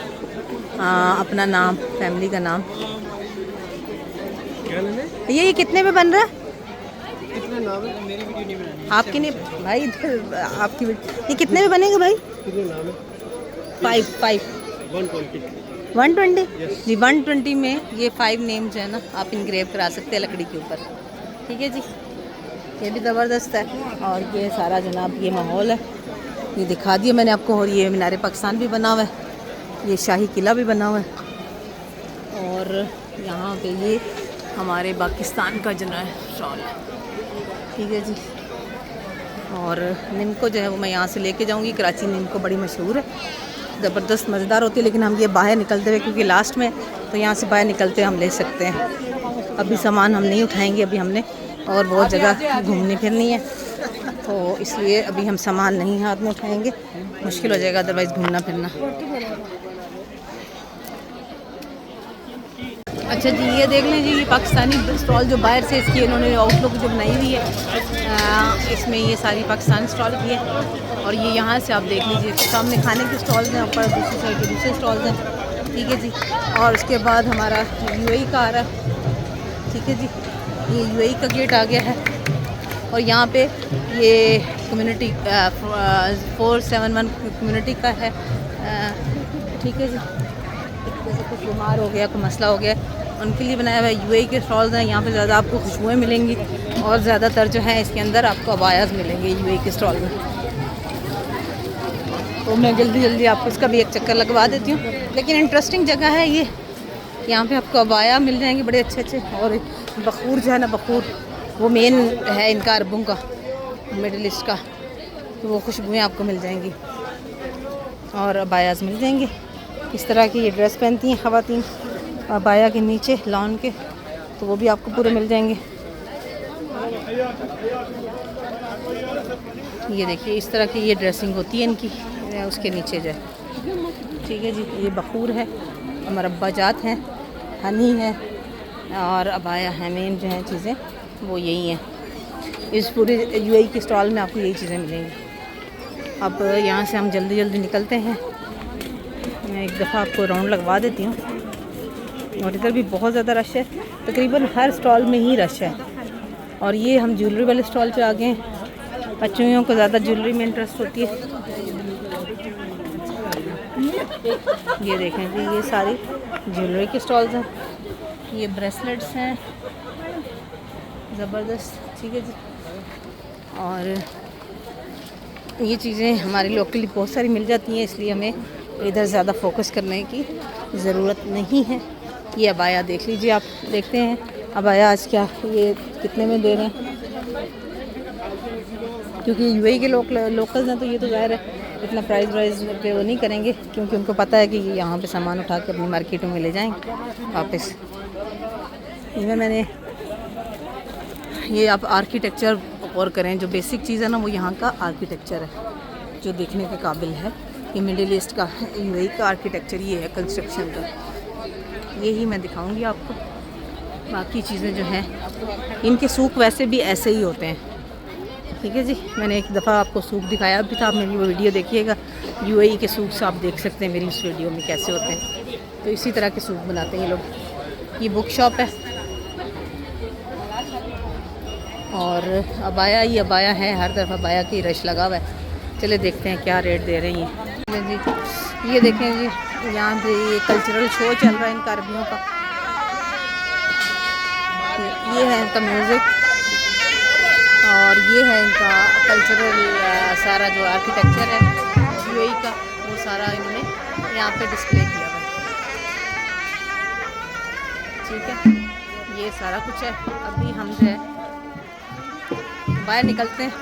अपना नाम, फैमिली का नाम। ये कितने में बन रहा है? कितने नाम है? मेरी वीडियो नहीं बनानी आपकी नहीं भाई, आपकी ये कितने में बनेगा भाई? कितने नाम है? 5 120 जी। 120 में ये 5 नेम जो है ना आप इनग्रेव करा सकते हैं लकड़ी के ऊपर, ठीक है जी। ये भी ज़बरदस्त है। और ये सारा जनाब ये माहौल है, ये दिखा दिया मैंने आपको। और ये मीनार पाकिस्तान भी बना हुआ है, ये शाही किला भी बना हुआ है, और यहाँ पे ये हमारे पाकिस्तान का जो है शॉल है, ठीक है जी। और निम्को जो है वो मैं यहाँ से लेके जाऊँगी। कराची निम्को बड़ी मशहूर है, ज़बरदस्त मज़ेदार होती है, लेकिन हम ये बाहर निकलते हुए, क्योंकि लास्ट में तो यहाँ से बाहर निकलते हुए हम ले सकते हैं। अभी सामान हम नहीं उठाएंगे, अभी हमने और बहुत जगह घूमनी फिरनी है, तो इसलिए अभी हम सामान नहीं हाथ में उठाएंगे, मुश्किल हो जाएगा अदरवाइज़ घूमना फिरना। अच्छा जी, ये देख लीजिए, ये पाकिस्तानी स्टॉल जो बाहर से इसकी इन्होंने आउटलुक जो बनाई हुई है, इसमें ये सारी पाकिस्तानी स्टॉल की है। और ये यहाँ से आप देख लीजिए, सामने खाने के स्टॉल्स हैं, ऊपर दूसरी साइड के दूसरे स्टॉल्स हैं, ठीक है जी। और उसके बाद हमारा यूएई का आ रहा है, ठीक है जी। ये यूएई का गेट आ गया है, और यहाँ पे ये कम्युनिटी 471 कम्युनिटी का है, ठीक है जी। जैसे कुछ बीमार हो गया, कोई मसला हो गया, उनके लिए बनाया हुआ है। यूएई के स्टॉल्स हैं, यहाँ पे ज़्यादा आपको खुशबुएँ मिलेंगी, और ज़्यादातर जो है इसके अंदर आपको अबायाज़ मिलेंगे यूएई के स्टॉल में। तो मैं जल्दी जल्दी आपको इसका भी एक चक्कर लगवा देती हूँ, लेकिन इंटरेस्टिंग जगह है ये। यहाँ पे आपको अबाया मिल जाएंगे बड़े अच्छे अच्छे, और बखूर जो है ना, बखूर वो मेन है इनका अरबों का, मिडल ईस्ट का, तो वो खुशबुएँ आपको मिल जाएंगी, और अबायाज़ मिल जाएंगे। इस तरह की ये ड्रेस पहनती हैं ख़वातीन, अबाया के नीचे लॉन के, तो वो भी आपको पूरे मिल जाएंगे। ये देखिए, इस तरह की ये ड्रेसिंग होती है इनकी, उसके नीचे जो है, ठीक है जी। ये बखूर है, मरब्बा जात हैं, हनी है, और अबाया है, मेन जो हैं चीज़ें वो यही हैं। इस पूरे यूएई के स्टॉल में आपको यही चीज़ें मिलेंगी। अब यहाँ से हम जल्दी जल्दी निकलते हैं, मैं एक दफ़ा आपको राउंड लगवा देती हूँ। और इधर भी बहुत ज़्यादा रश है, तकरीबन हर स्टॉल में ही रश है। और ये हम ज्वेलरी वाले स्टॉल पे आ गए हैं, बच्चियों को ज़्यादा ज्वेलरी में इंटरेस्ट होती है। ये देखें जी, ये सारी ज्वेलरी के स्टॉल्स हैं, ये ब्रेसलेट्स हैं, ज़बरदस्त, ठीक है जी। और ये चीज़ें हमारे लोकली बहुत सारी मिल जाती हैं, इसलिए हमें इधर ज़्यादा फोकस करने की ज़रूरत नहीं है। ये अबाया देख लीजिए, आप देखते हैं अबाया आज क्या ये कितने में दे रहे हैं, क्योंकि यूएई के लोकल्स हैं, तो ये तो ज़ाहिर है इतना प्राइस पे वो नहीं करेंगे, क्योंकि उनको पता है कि यहाँ पे सामान उठा के अपनी मार्केटों में ले जाएंगे वापस। इवन मैंने ये आप आर्किटेक्चर और करें, जो बेसिक चीज़ है ना वो यहाँ का आर्किटेक्चर है जो देखने के काबिल है। ये मिडिल ईस्ट का यूएई का आर्किटेक्चर ये है कंस्ट्रक्शन का, यही मैं दिखाऊंगी आपको। बाकी चीज़ें जो हैं, इनके सूक वैसे भी ऐसे ही होते हैं। ठीक है जी, मैंने एक दफ़ा आपको सूक दिखाया भी था, आप मेरी वो वीडियो देखिएगा। यूएई के सूक आप देख सकते हैं मेरी उस वीडियो में कैसे होते हैं। तो इसी तरह के सूक बनाते हैं ये लोग। ये बुक शॉप है और अबाया ही अबाया है, हर तरफ अबाया की रश लगा हुआ है। चले देखते हैं क्या रेट दे रही हैं जी। ये देखें जी, यहाँ पे ये कल्चरल शो चल रहा है इनका अरबियों का। ये है इनका म्यूज़िक और ये है इनका कल्चरल सारा जो आर्किटेक्चर है यूएई का, वो सारा इन्होंने यहाँ पे डिस्प्ले किया हुआ है। ठीक है, ये सारा कुछ है। अभी हम जो है बाहर निकलते हैं।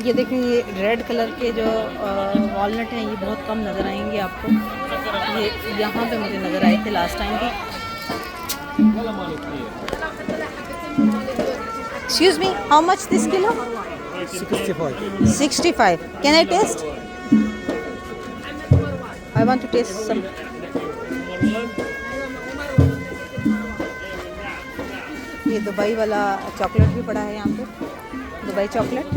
ये देखें, ये रेड कलर के जो वॉलनट हैं ये बहुत कम नज़र आएंगे आपको। ये यहाँ पे मुझे नज़र आए थे लास्ट टाइम भी। Excuse me, how much this kilo? 65. Can I taste? I want to taste some. ये दुबई वाला चॉकलेट भी पड़ा है यहाँ पे, Dubai chocolate.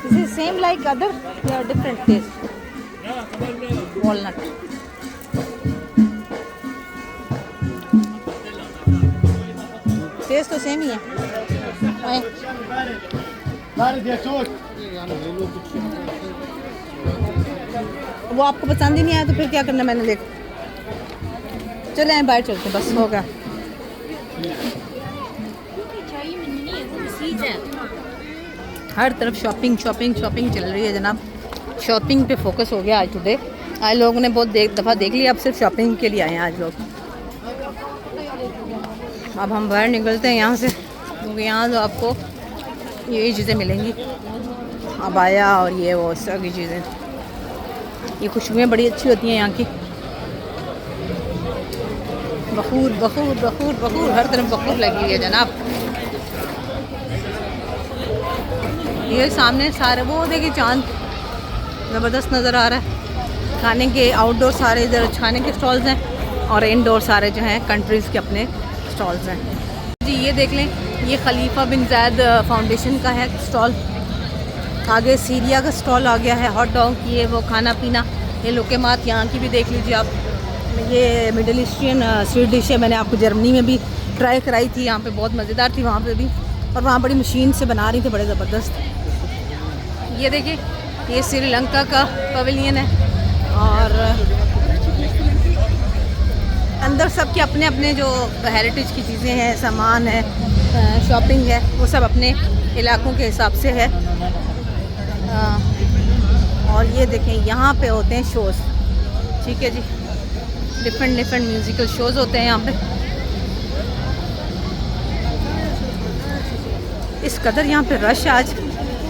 Is it same like other? Yeah, different taste. Walnut. Taste तो सेम ही है। वो आपको पसंद ही नहीं आया तो फिर क्या करना, मैंने देखो। चले बाहर चलते, बस होगा। हर तरफ शॉपिंग शॉपिंग शॉपिंग चल रही है जनाब। शॉपिंग पे फोकस हो गया आज टुडे। आज लोगों ने बहुत दफ़ा देख लिया, अब सिर्फ शॉपिंग के लिए आए हैं आज लोग। अब हम बाहर निकलते हैं यहाँ से, क्योंकि यहाँ तो आपको यही चीज़ें मिलेंगी, अबाया और ये वो इस तरह की चीज़ें। ये खुशबुएँ बड़ी अच्छी होती हैं यहाँ की। बखूर बखूर बखूर बखूर, हर तरफ बखूर लगी हुई है जनाब। ये सामने सारे वो देखिए चांद ज़बरदस्त नज़र आ रहा है। खाने के आउटडोर सारे इधर खाने के स्टॉल्स हैं और इनडोर सारे जो हैं कंट्रीज़ के अपने स्टॉल्स हैं जी। ये देख लें, ये खलीफा बिन ज़ायद फाउंडेशन का है स्टॉल। आगे सीरिया का स्टॉल आ गया है, हॉट डॉग, ये वो खाना पीना, ये लुकेमात यहाँ की भी देख लीजिए आप। ये मिडल ईस्टर्न स्वीट डिश है, मैंने आपको जर्मनी में भी ट्राई कराई थी, यहाँ पे बहुत मज़ेदार थी वहाँ पे भी। और वहाँ बड़ी मशीन से बना रही थी, बड़े ज़बरदस्त। ये देखिए, ये श्रीलंका का पवेलियन है और अंदर सबके अपने अपने जो हेरिटेज की चीज़ें हैं, सामान है, शॉपिंग है, वो सब अपने इलाकों के हिसाब से है। और ये देखें, यहाँ पे होते हैं शोज़। ठीक है जी, डिफरेंट डिफरेंट म्यूज़िकल शोज़ होते हैं यहाँ पे। इस कदर यहाँ पे रश, आज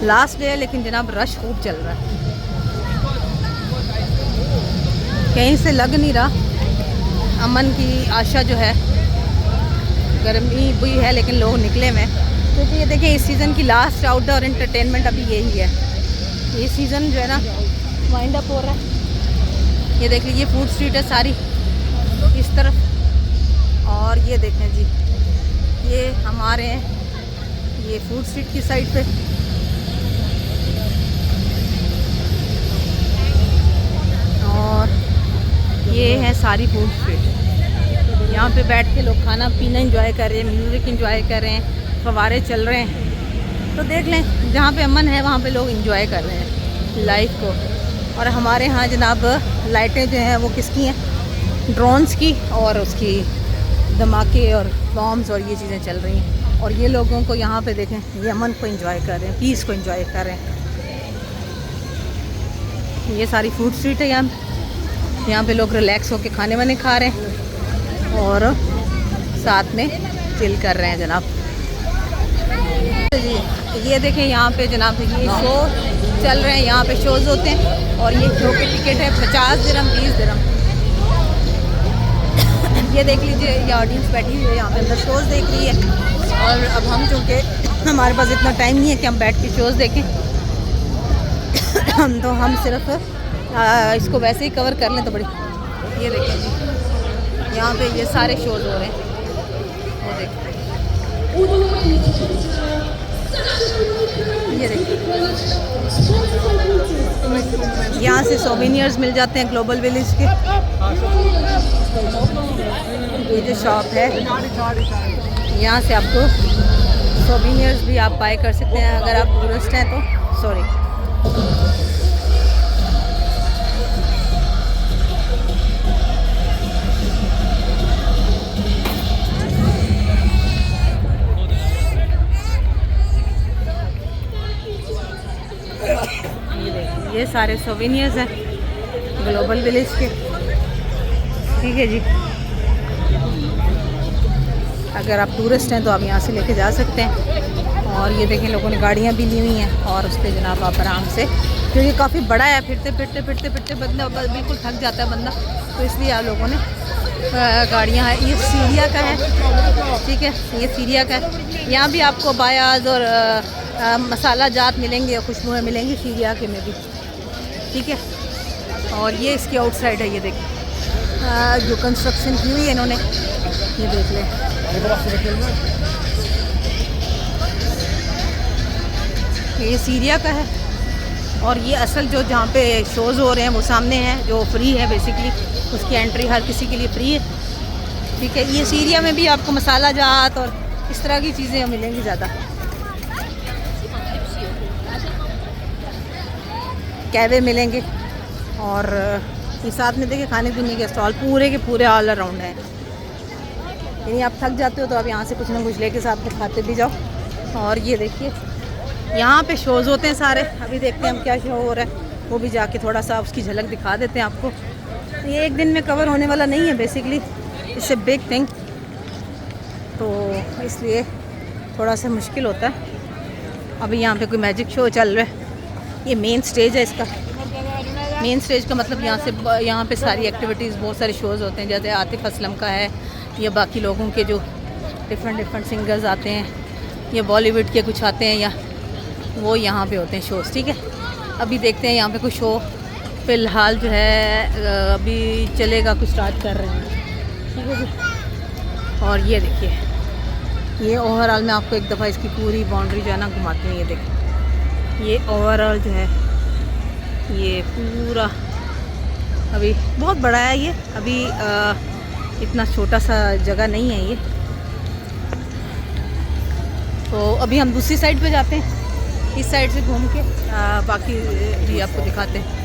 लास्ट डे है लेकिन जनाब रश खूब चल रहा है, कहीं से लग नहीं रहा। अमन की आशा जो है, गर्मी भी है लेकिन लोग निकले हुए हैं, क्योंकि ये देखिए इस सीज़न की लास्ट आउटडोर एंटरटेनमेंट अभी यही है। ये सीज़न जो है ना वाइंड अप हो रहा है। ये देख लीजिए, फूड स्ट्रीट है सारी इस तरफ। और ये देखें जी, ये हमारे ये फूड स्ट्रीट की साइड पे। और ये है सारी फूड स्ट्रीट। यहाँ पे बैठ के लोग खाना पीना एंजॉय कर रहे हैं, म्यूज़िक एंजॉय कर रहे हैं, फव्वारे चल रहे हैं। तो देख लें, जहाँ पे अमन है वहाँ पे लोग एंजॉय कर रहे हैं लाइफ को। और हमारे यहाँ जनाब लाइटें जो हैं वो किसकी हैं, ड्रोन्स की, और उसकी धमाके और बॉम्ब्स और ये चीज़ें चल रही हैं। और ये लोगों को यहाँ पे देखें, ये अमन को एंजॉय कर रहे हैं, पीस को एंजॉय कर रहे हैं। ये सारी फूड स्ट्रीट है यहाँ पे लोग रिलैक्स होके खाने वाने खा रहे हैं और साथ में चिल कर रहे हैं जनाब। ये देखें, यहाँ पे जनाब ये शो चल रहे हैं, यहाँ पे शोज़ होते हैं। और ये शो के टिकट है 50 दिरहम, 20 दिरहम। ये देख लीजिए, ये ऑडियंस बैठी हुई है यहाँ पे, अंदर शोज़ देख रही है। और अब हम चूँकि हमारे पास इतना टाइम नहीं है कि हम बैठ के शोज़ देखें, तो हम सिर्फ इसको वैसे ही कवर कर लें तो बड़ी। ये देखें जी, यहाँ पे ये सारे शोज हो रहे हैं, वो देखते हैं, ये देखिए, यहाँ से सोवेनियर्स मिल जाते हैं ग्लोबल विलेज के। ये जो शॉप है, यहाँ से आपको सोवेनियर्स भी आप बाय कर सकते हैं अगर आप टूरिस्ट हैं तो। सॉरी, ये सारे सोवेनियर्स हैं ग्लोबल विलेज के, ठीक है जी। अगर आप टूरिस्ट हैं तो आप यहाँ से लेके जा सकते हैं। और ये देखें, लोगों ने गाड़ियाँ भी ली हुई हैं और उस पर जनाब आप आराम से, क्योंकि काफ़ी बड़ा है, फिरते फिरते फिरते फिरते बंदा बिल्कुल थक जाता है बंदा, तो इसलिए आप लोगों ने गाड़ियाँ हैं। ये सीरिया का है, ठीक है, ये सीरिया का है। यहाँ भी आपको बायाज और मसाला जात मिलेंगे, खुशबुएँ मिलेंगी सीरिया के में भी, ठीक है। और ये इसकी आउटसाइड है, ये देखिए जो कंस्ट्रक्शन की हुई है इन्होंने, ये देख लें। ये सीरिया का है। और ये असल जो जहाँ पे शोज़ हो रहे हैं वो सामने है, जो फ्री है बेसिकली, उसकी एंट्री हर किसी के लिए फ्री है, ठीक है। ये सीरिया में भी आपको मसाला जात और इस तरह की चीज़ें मिलेंगी ज़्यादा। कैवे मिलेंगे और ये साथ में देखिए खाने पीने के स्टॉल पूरे के पूरे ऑल अराउंड हैं। यानी आप थक जाते हो तो आप यहाँ से कुछ ना कुछ लेके साथ में खाते भी जाओ। और ये देखिए यहाँ पे शोज़ होते हैं सारे। अभी देखते हैं हम क्या शो हो रहा है, वो भी जाके थोड़ा सा उसकी झलक दिखा देते हैं आपको। ये एक दिन में कवर होने वाला नहीं है basically, it's a big thing, तो इसलिए थोड़ा सा मुश्किल होता है। अभी यहाँ पे कोई मैजिक शो चल रहा है, ये मेन स्टेज है इसका। मेन स्टेज का मतलब यहाँ पे सारी एक्टिविटीज़, बहुत सारे शोज़ होते हैं, जैसे आतिफ असलम का है या बाकी लोगों के जो डिफरेंट सिंगर्स आते हैं या बॉलीवुड के कुछ आते हैं, या वो यहाँ पे होते हैं शोज़, ठीक है। अभी देखते हैं यहाँ पे कुछ शो फ़िलहाल जो है अभी चलेगा, कुछ स्टार्ट कर रहे हैं, ठीक है जी। और ये देखिए, ये ओवरऑल मैं आपको एक दफ़ा इसकी पूरी बाउंड्री जो है ना घुमाती हूँ। ये देखिए, ये ओवरऑल जो है ये पूरा अभी बहुत बड़ा है, ये अभी इतना छोटा सा जगह नहीं है ये। तो अभी हम दूसरी साइड पे जाते हैं, इस साइड से घूम के बाकी भी आपको दिखाते हैं।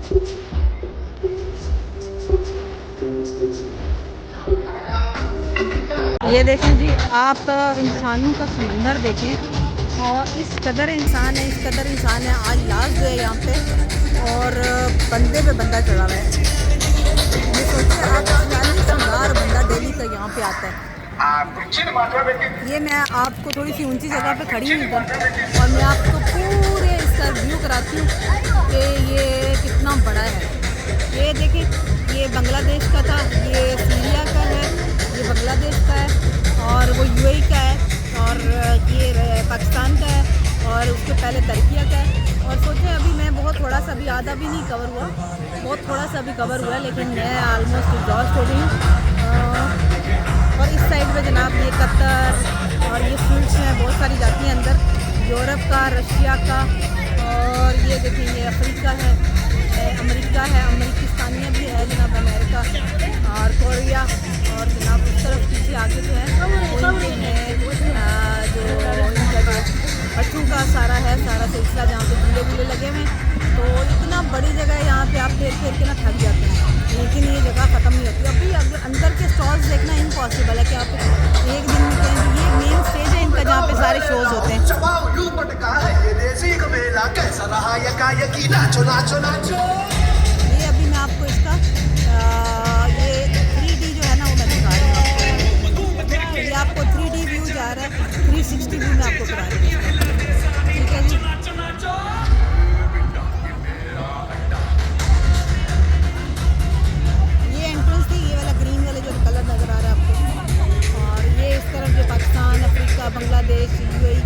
ये देखें जी, आप इंसानों का समंदर देखें और इस कदर इंसान है, इस कदर इंसान है। आज लास्ट जो है यहाँ पे और बंदे पे बंदा चढ़ा हुआ है। ये सोचिए आप 40,000 बंदा डेली का यहाँ पे आता है। ये मैं आपको थोड़ी सी ऊंची जगह पे खड़ी हूँ इधर और मैं आपको पूरे इसका व्यू कराती हूँ कि ये कितना बड़ा है। ये देखें, ये बांग्लादेश का था, ये सीरिया का है, ये बांग्लादेश का है और वो यूएई का है और ये पाकिस्तान का है और उसके पहले तुर्की का है। और सोचें अभी मैं बहुत थोड़ा सा, अभी आधा भी नहीं कवर हुआ, बहुत थोड़ा सा भी कवर हुआ है, लेकिन मैं आलमोस्ट एग्जॉस्ट हो गई हूँ। और इस साइड में जनाब ये कतर और ये फील्ड्स हैं, बहुत सारी जाती हैं अंदर, यूरोप का, रशिया का और ये देखिए ये अफ्रीका है, अमेरिका है, अमेरिकिस्तानिया भी है जनाब, अमेरिका और कोरिया और जनाब उस तरफ पीछे आगे जो है वो इनके हैं जो इनका जो बच्चों का सारा है, सारा सिलसिला जहाँ पे झूले झूले लगे हुए हैं। तो इतना बड़ी जगह है, यहाँ पे आप फेर के ना थक जाते हैं, लेकिन ये जगह ख़त्म नहीं होती। अभी अंदर के स्टॉल्स देखना इम्पॉसिबल है कि आप एक दिन में कहेंगे। ये मेन स्टेज है इनका जहाँ पे सारे शोज होते हैं। ये अभी मैं आपको इसका ये 3D जो है ना वो मैं दिखा रही हूँ आपको। ये आपको 3D व्यू जा रहा है, 360 व्यू मैं आपको करा रही हूँ, ठीक है जी। ये एंट्रेंस थी, ये वाला ग्रीन वाले जो कलर नज़र आ रहा है आपको। और ये इस तरफ जो Pakistan, Africa, Bangladesh, UAE,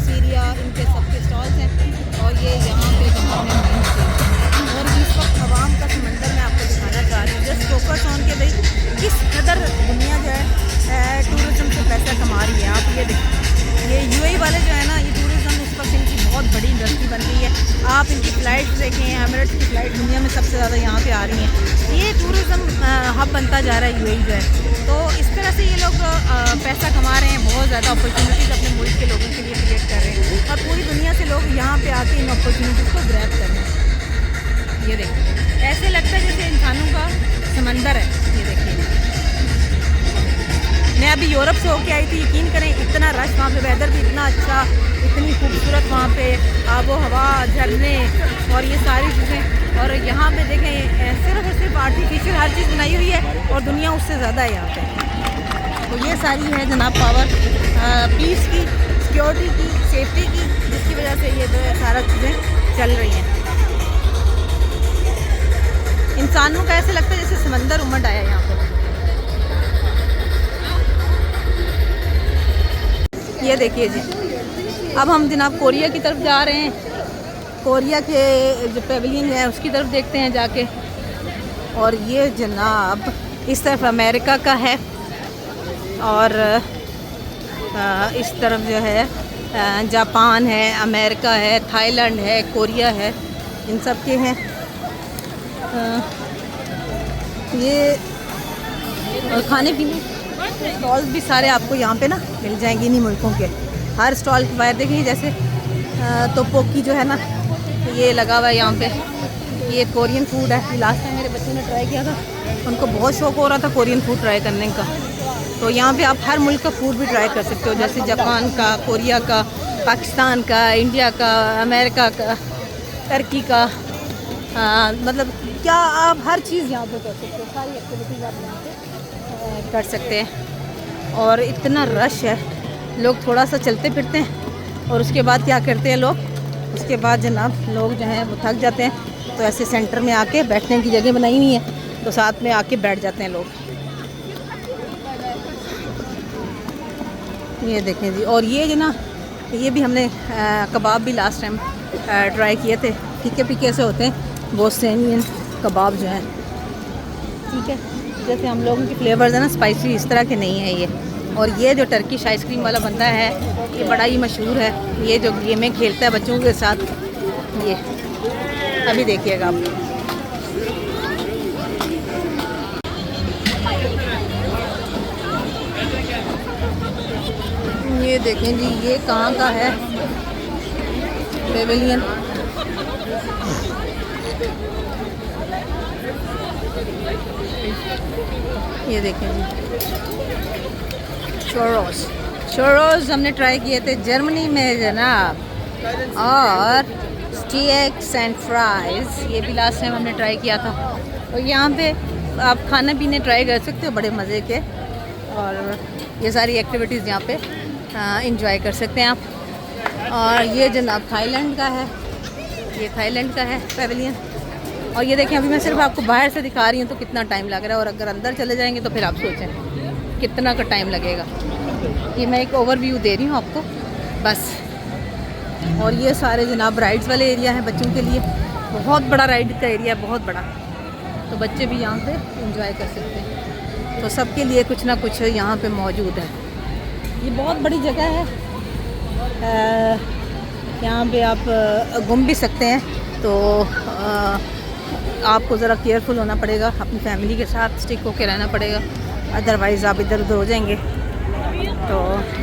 Syria, इनके सबके स्टॉल्स हैं। और ये यहाँ पे जहाँ है मेन स्टेज। और इस वक्त हवाम का समंदर मैं आपको दिखाना चाह रही हूँ, जस्ट फोकस ऑन के भाई किस कदर दुनिया जो है टूरिज़्म से पैसा कमा रही है। आप ये देखिए, ये यूएई वाले जो है ना, ये टूरिज़्म इस वक्त इनकी बहुत बड़ी इंडस्ट्री बन गई है। आप इनकी फ़्लाइट्स देखें, एमिरेट्स की फ़्लाइट दुनिया में सबसे ज़्यादा यहाँ पे आ रही हैं। ये टूरिज़्म हब बनता जा रहा है यूएई जो है। तो इस तरह से ये लोग पैसा कमा रहे हैं, बहुत ज़्यादा अपॉर्चुनिटीज़ अपने मुल्क के लोगों के लिए क्रिएट कर रहे हैं और पूरी दुनिया से लोग यहाँ पे आके इन अपॉर्चुनिटीज़ को ग्रैब कर रहे हैं। ये देखिए, ऐसे लगता है जैसे इंसानों का समंदर है। ये देखिए, मैं अभी यूरोप से होके आई थी, यकीन करें इतना रश वहाँ पे, वेदर भी इतना अच्छा, इतनी खूबसूरत वहाँ पे आबो हवा, झरने और ये सारी चीज़ें। और यहाँ पे देखें सिर्फ और सिर्फ आर्टिफिशियल हर चीज़ बनाई हुई है और दुनिया उससे ज़्यादा है यहाँ पे। तो ये सारी है जनाब पावर पीस की, सिक्योरिटी की, सेफ्टी की, जिसकी वजह से ये जो है सारा चीज़ें चल रही हैं। इंसानों का ऐसे लगता है जैसे समंदर उमड़ आया यहाँ पे। ये देखिए जी, अब हम जनाब कोरिया की तरफ जा रहे हैं। कोरिया के जो पेविलियन है उसकी तरफ देखते हैं जाके। और ये जनाब इस तरफ अमेरिका का है और इस तरफ जो है जापान है, अमेरिका है, थाईलैंड है, कोरिया है, इन सब के हैं। ये और खाने पीने स्टॉल्स भी सारे आपको यहाँ पे ना मिल जाएंगे इन्हीं मुल्कों के। हर स्टॉल के बाहर देखिए, जैसे तोपोकी जो है ना ये लगा हुआ है यहाँ पे। ये कोरियन फूड है। लास्ट टाइम मेरे बच्चे ने ट्राई किया था, उनको बहुत शौक हो रहा था कोरियन फूड ट्राई करने का। तो यहाँ पे आप हर मुल्क का फूड भी ट्राई कर सकते हो, जैसे जापान का, कोरिया का, पाकिस्तान का, इंडिया का, अमेरिका का, तुर्की का। मतलब क्या आप हर चीज़ यहाँ पे कर सकते हो, सारी एक्टिविटीज़ आप यहाँ पे कर सकते हैं। और इतना रश है, लोग थोड़ा सा चलते फिरते हैं और उसके बाद क्या करते हैं लोग, उसके बाद जनाब लोग जो हैं वो थक जाते हैं, तो ऐसे सेंटर में आके बैठने की जगह बनाई हुई है, तो साथ में आके बैठ जाते हैं लोग। ये देखें जी, और ये जो ना ये भी हमने कबाब भी लास्ट टाइम ट्राई किए थे, फीके फीके से होते हैं बोस्टनियन कबाब जो है, ठीक है। जैसे हम लोगों के फ्लेवर्स है ना स्पाइसी, इस तरह के नहीं है ये। और ये जो टर्किश आइसक्रीम वाला बंदा है ये बड़ा ही मशहूर है, ये जो गेमें खेलता है बच्चों के साथ, ये अभी देखिएगा आप। ये देखें जी, ये कहाँ का है पेविलियन। ये देखें जी, चोरोस हमने ट्राई किए थे जर्मनी में जनाब, और स्टेक्स एंड फ्राइज़ ये भी लास्ट टाइम हमने ट्राई किया था। और यहाँ पे आप खाना पीने ट्राई कर सकते हो बड़े मज़े के, और ये सारी एक्टिविटीज़ यहाँ पे इंजॉय कर सकते हैं आप। और ये जनाब थाईलैंड का है, ये थाईलैंड का है पेविलियन। और ये देखें, अभी मैं सिर्फ आपको बाहर से दिखा रही हूँ तो कितना टाइम लग रहा है, और अगर अंदर चले जाएंगे तो फिर आप सोचें कितना का टाइम लगेगा। ये मैं एक ओवरव्यू दे रही हूँ आपको बस। और ये सारे जनाब राइड्स वाले एरिया हैं बच्चों के लिए, बहुत बड़ा राइड का एरिया है, बहुत बड़ा, तो बच्चे भी यहाँ पे एंजॉय कर सकते हैं। तो सबके लिए कुछ ना कुछ यहाँ पे मौजूद है। ये बहुत बड़ी जगह है, यहाँ पे आप घूम भी सकते हैं, तो आपको ज़रा केयरफुल होना पड़ेगा, अपनी फैमिली के साथ स्टिक होकर रहना पड़ेगा, अदरवाइज़ आप इधर उधर हो जाएंगे। तो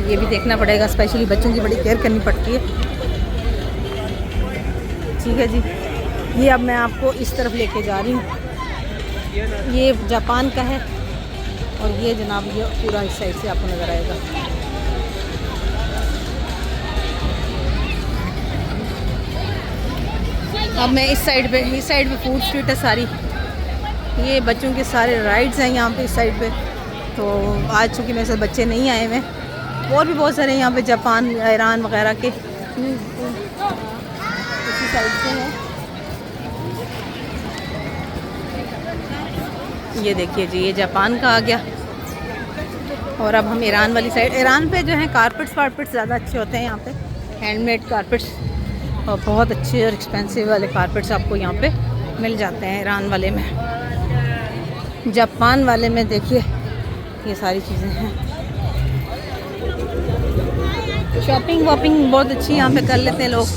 ये भी देखना पड़ेगा, स्पेशली बच्चों की बड़ी केयर करनी पड़ती है। ठीक है जी, ये अब मैं आपको इस तरफ लेके जा रही हूँ। ये जापान का है, और ये जनाब ये पूरा इस साइड से आपको नज़र आएगा। अब मैं इस साइड पे फूड स्ट्रीट है सारी, ये बच्चों के सारे राइड्स हैं यहाँ पे इस साइड पे। तो आज चूँकि मेरे साथ बच्चे नहीं आए हुए, और भी बहुत सारे यहाँ पे जापान ईरान वगैरह के इसी साइड से हैं। ये देखिए जी, ये जापान का आ गया। और अब हम ईरान वाली साइड, ईरान पे जो है कारपेट्स वारपेट्स ज़्यादा अच्छे होते हैं यहाँ पे, हैंडमेड कारपेट्स, और बहुत अच्छे और एक्सपेंसिव वाले कारपेट्स आपको यहाँ पे मिल जाते हैं ईरान वाले में। जापान वाले में देखिए ये सारी चीज़ें हैं। शॉपिंग वॉपिंग बहुत अच्छी यहाँ पे कर लेते हैं लोग,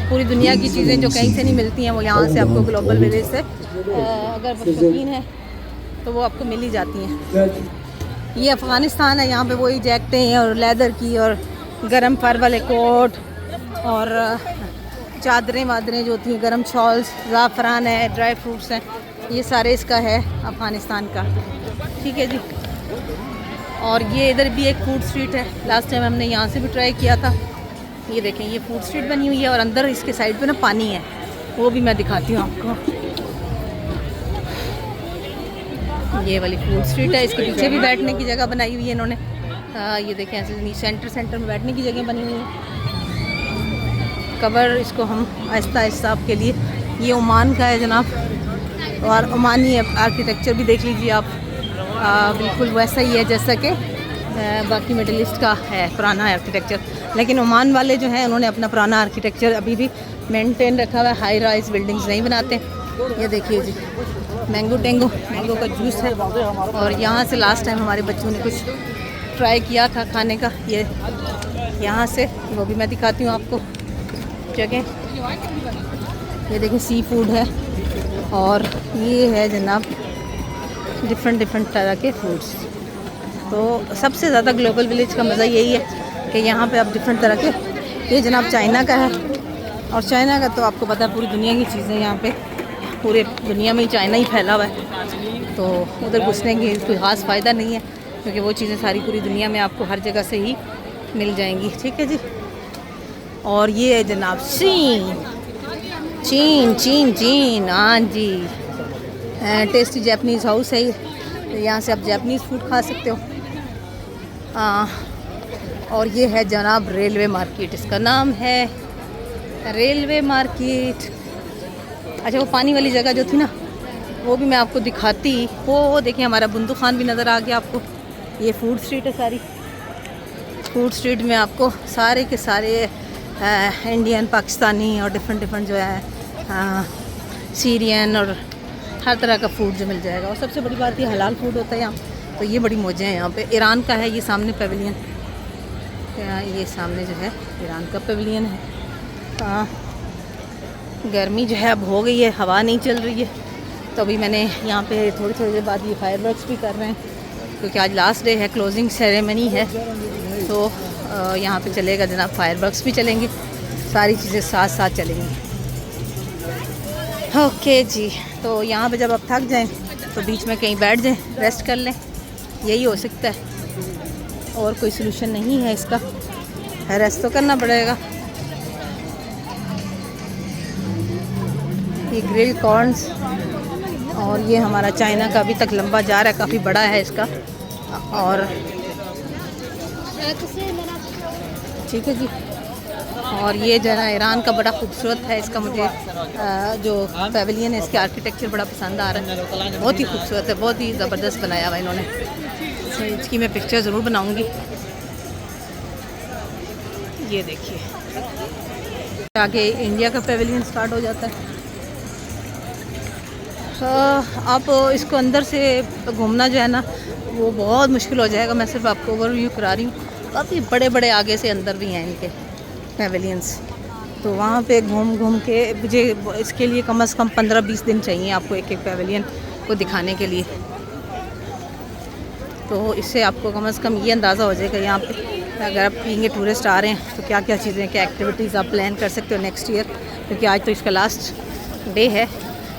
पूरी दुनिया की चीज़ें जो कहीं से नहीं मिलती हैं वो यहाँ से आपको ग्लोबल विलेज से अगर शौकीन है तो वो आपको मिल ही जाती हैं। ये अफ़गानिस्तान है, यहाँ पे वही जैकेटें हैं और लेदर की और गर्म फर वाले कोट और चादरें वादरें जो होती हैं, गर्म शॉल्स, ज़ाफ़रान है, ड्राई फ्रूट्स हैं, ये सारे इसका है अफ़गानिस्तान का। ठीक है जी। और ये इधर भी एक फूड स्ट्रीट है, लास्ट टाइम हमने यहाँ से भी ट्राई किया था। ये देखें, ये फूड स्ट्रीट बनी हुई है और अंदर इसके साइड पे ना पानी है, वो भी मैं दिखाती हूँ आपको। ये वाली फूड स्ट्रीट है, इसके पीछे भी बैठने की जगह बनाई हुई है इन्होंने। ये देखें, ऐसे सेंटर में बैठने की जगह बनी हुई है। कवर इसको हम आहिस्ता आहिस्ता आपके लिए, ये ओमान का है जनाब, और ओमानी आर्किटेक्चर भी देख लीजिए आप, बिल्कुल वैसा ही है जैसा कि बाकी मिडिल ईस्ट का है पुराना आर्किटेक्चर। लेकिन ओमान वाले जो हैं उन्होंने अपना पुराना आर्किटेक्चर अभी भी मेंटेन रखा हुआ है, हाई राइज बिल्डिंग्स नहीं बनाते। ये देखिए जी, मैंगो का जूस है। और यहाँ से लास्ट टाइम हमारे बच्चों ने कुछ ट्राई किया था खाने का, ये यहाँ से, वो भी मैं दिखाती हूँ आपको जगह। ये देखिए सी फूड है, और ये है जनाब डिफरेंट तरह के फूड्स। तो सबसे ज़्यादा ग्लोबल विलेज का मज़ा यही है कि यहाँ पे आप डिफरेंट तरह के, ये जनाब चाइना का है, और चाइना का तो आपको पता है पूरी दुनिया की चीज़ें यहाँ पे, पूरे दुनिया में ही चाइना ही फैला हुआ है, तो उधर घुसने की कोई ख़ास फ़ायदा नहीं है, क्योंकि वो चीज़ें सारी पूरी दुनिया में आपको हर जगह से ही मिल जाएंगी। ठीक है जी। और ये है जनाब चीन, हाँ जी, टेस्टी जैपनीज़ हाउस है ये, तो यहाँ से आप जैपनीज़ फूड खा सकते हो। और ये है जनाब रेलवे मार्केट, इसका नाम है रेलवे मार्केट। अच्छा, वो पानी वाली जगह जो थी ना, वो भी मैं आपको दिखाती। वो देखिए हमारा बुंदू खान भी नज़र आ गया आपको। ये फूड स्ट्रीट है सारी, फूड स्ट्रीट में आपको सारे के सारे इंडियन, पाकिस्तानी और डिफरेंट जो है सीरियन और हर तरह का फूड जो मिल जाएगा। और सबसे बड़ी बात ये हलाल फूड होता है यहाँ, तो ये बड़ी मौजें हैं यहाँ पे। ईरान का है ये सामने पेविलियन, ये सामने जो है ईरान का पेविलियन है। गर्मी जो है अब हो गई है, हवा नहीं चल रही है, तो अभी मैंने यहाँ पे थोड़ी देर बाद ये फायरवर्क्स भी कर रहे हैं, क्योंकि आज लास्ट डे है, क्लोजिंग सेरेमनी है, तो यहाँ पे चलेगा जनाब, फायरवर्क्स भी चलेंगे, सारी चीज़ें साथ साथ चलेंगी। ओके जी। तो यहाँ पे जब आप थक जाएं तो बीच में कहीं बैठ जाएं, रेस्ट कर लें, यही हो सकता है। और कोई सलूशन नहीं है इसका, रेस्ट तो करना पड़ेगा। ये ग्रिल कॉर्न्स, और ये हमारा चाइना का अभी तक लंबा जा रहा है, काफ़ी बड़ा है इसका। और ठीक है जी। और ये जो है ना ईरान का बड़ा खूबसूरत है, इसका मुझे जो पेविलियन है इसके आर्किटेक्चर बड़ा पसंद आ रहा है, बहुत ही खूबसूरत है, बहुत ही ज़बरदस्त बनाया हुआ इन्होंने। इसकी मैं पिक्चर ज़रूर बनाऊंगी। ये देखिए, आगे इंडिया का पेविलियन स्टार्ट हो जाता है। आप इसको अंदर से घूमना जो है ना वो बहुत मुश्किल हो जाएगा। मैं सिर्फ आपको ओवरव्यू करा रही हूँ। काफ़ी बड़े बड़े आगे से अंदर भी हैं इनके पेविलियंस, तो वहाँ पे घूम के मुझे इसके लिए कम से कम 15-20 दिन चाहिए आपको एक एक पेविलियन को दिखाने के लिए। तो इससे आपको कम से कम ये अंदाज़ा हो जाएगा यहाँ पे अगर आप कहेंगे टूरिस्ट आ रहे हैं तो क्या क्या चीज़ें, क्या एक्टिविटीज़ आप प्लान कर सकते हो नेक्स्ट ईयर, क्योंकि आज तो इसका लास्ट डे है।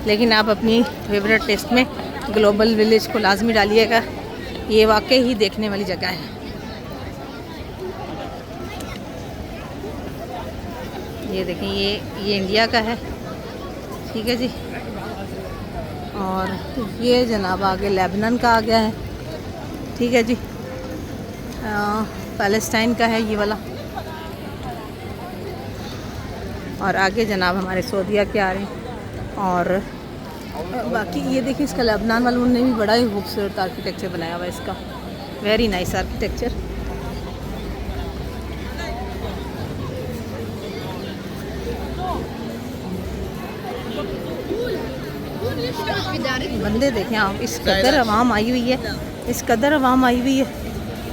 लेकिन आप अपनी फेवरेट लिस्ट में ग्लोबल विलेज को लाजमी डालिएगा, ये वाकई ही देखने वाली जगह है। ये देखें, ये इंडिया का है, ठीक है जी। और ये जनाब आगे लेबनान का आ गया है, ठीक है जी। पैलेस्टाइन का है ये वाला। और आगे जनाब हमारे सऊदीया के आ रहे हैं। और बाकी ये देखिए, इसका लेबनान वालों ने भी बड़ा ही खूबसूरत आर्किटेक्चर बनाया हुआ है इसका, वेरी नाइस आर्किटेक्चर। बंदे देखें आप, इस कदर आवाम आई हुई है, इस कदर आवाम आई हुई है।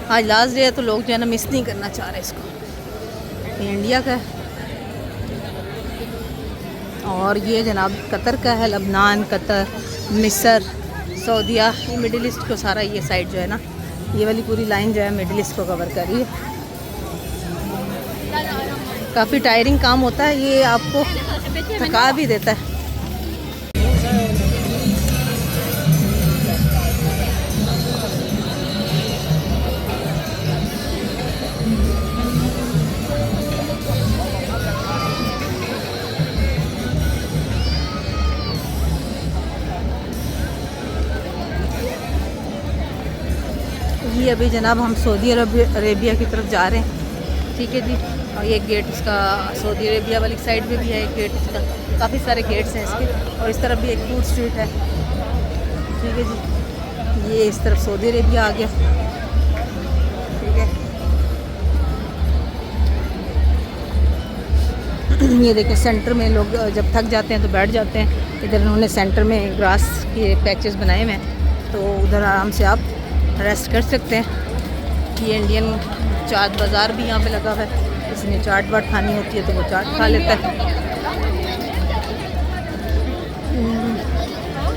आज लास्ट डे है तो लोग जो है ना मिस नहीं करना चाह रहे इसको। ये इंडिया का है। और ये जनाब कतर का है, लबनान, कतर, मिस्र, सऊदीया, ये मिडिल ईस्ट को सारा ये साइड जो है ना, ये वाली पूरी लाइन जो है मिडिल ईस्ट को कवर कर रही है। काफ़ी टायरिंग काम होता है ये, आपको थका भी देता है। ये अभी जनाब हम सऊदी अरेबिया की तरफ जा रहे हैं, ठीक है जी। और ये गेट इसका सऊदी अरेबिया वाली साइड पे भी है एक गेट इसका, काफ़ी सारे गेट्स हैं इसके। और इस तरफ भी एक फूड स्ट्रीट है, ठीक है जी। ये इस तरफ सऊदी अरेबिया आ गया, ठीक है। ये देखिए, सेंटर में लोग जब थक जाते हैं तो बैठ जाते हैं। इधर उन्होंने सेंटर में ग्रास के पैचेस बनाए हुए हैं, तो उधर आराम से आप रेस्ट कर सकते हैं। ये इंडियन चाट बाज़ार भी यहाँ पे लगा हुआ है, किसी ने चाट वाट खानी होती है तो वो चाट खा लेता है।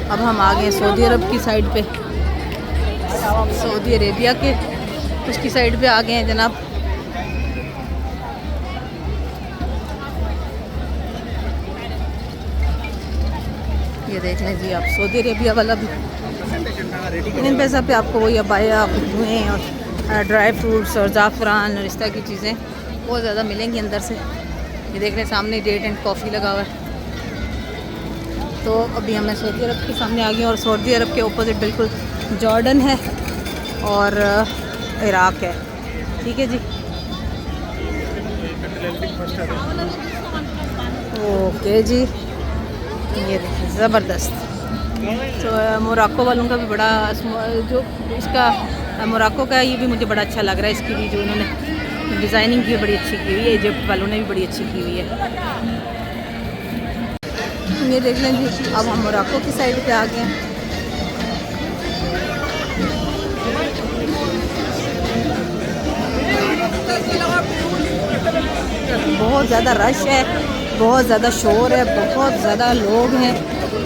अब हम आ गए सऊदी अरब की साइड पे, सऊदी अरेबिया के उसकी साइड पे आ गए हैं जनाब। ये देख लें जी आप, सऊदी अरेबिया वाला भी। इन पैसा पे आपको वही अबाया, खुशबुएँ और ड्राई फ्रूट्स और ज़ाफ़रान और इस तरह की चीज़ें बहुत ज़्यादा मिलेंगी अंदर से। ये देख रहे हैं सामने डेट एंड कॉफ़ी लगा हुआ है। तो अभी हमें सऊदी अरब के सामने आ गए, और सऊदी अरब के अपोजिट बिल्कुल जॉर्डन है और इराक़ है, ठीक है जी। ओके जी, ये देखिए ज़बरदस्त। तो मोरक्को वालों का भी बड़ा, जो इसका मोरक्को का ये भी मुझे बड़ा अच्छा लग रहा है। इसकी भी जो इन्होंने डिज़ाइनिंग की बड़ी अच्छी की हुई है, इजिप्ट वालों ने भी बड़ी अच्छी की हुई है। ये देख लें जी, अब हम मोरक्को की साइड पे आ गए हैं। बहुत ज़्यादा रश है, बहुत ज़्यादा शोर है, बहुत ज़्यादा लोग हैं।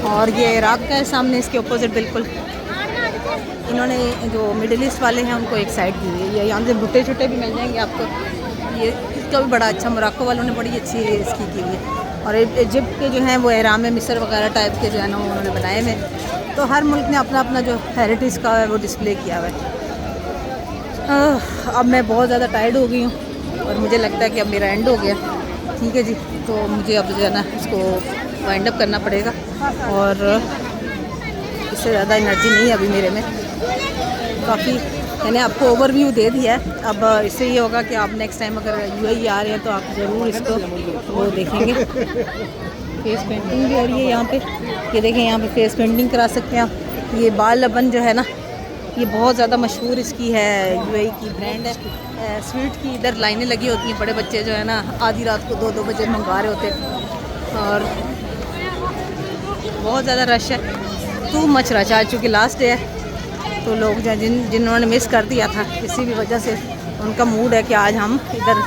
और ये इराक़ का है सामने, इसके अपोजिट बिल्कुल इन्होंने जो मिडिल ईस्ट वाले हैं उनको एक साइड दी हुई है। यहाँ से भुट्टे छुट्टे भी मिल जाएंगे आपको। ये इसका भी बड़ा अच्छा, मोरक्को वालों ने बड़ी अच्छी इसकी की हुई है। और इजिप्ट के जो हैं वो एहराम मिस्र वगैरह टाइप के जो है ना उन्होंने बनाए हुए हैं। तो हर मुल्क ने अपना अपना जो हेरिटेज का है वो डिस्प्ले किया हुआ है। अब मैं बहुत ज़्यादा टायर्ड हो गई हूँ और मुझे लगता है कि अब मेरा एंड हो गया। ठीक है जी, तो मुझे अब जो है ना इसको वाइंड अप करना पड़ेगा और इससे ज़्यादा एनर्जी नहीं है अभी मेरे में। काफ़ी मैंने आपको ओवरव्यू दे दिया है। अब इससे ये होगा कि आप नेक्स्ट टाइम अगर यूएई आ रहे हैं तो आप ज़रूर इसको वो देखेंगे। फेस पेंटिंग भी हो रही है यहाँ पे, ये देखें यहाँ पे फेस पेंटिंग करा सकते हैं आप। ये बाल लबन जो है ना ये बहुत ज़्यादा मशहूर इसकी है, यूएई की ब्रांड है स्वीट की। इधर लाइनें लगी होती हैं, बड़े बच्चे जो है ना आधी रात को 2-2 बजे मंगा रहे होते हैं और बहुत ज़्यादा रश है। टू मच रश आज चूँकि लास्ट डे है तो लोग जिन्होंने मिस कर दिया था किसी भी वजह से उनका मूड है कि आज हम इधर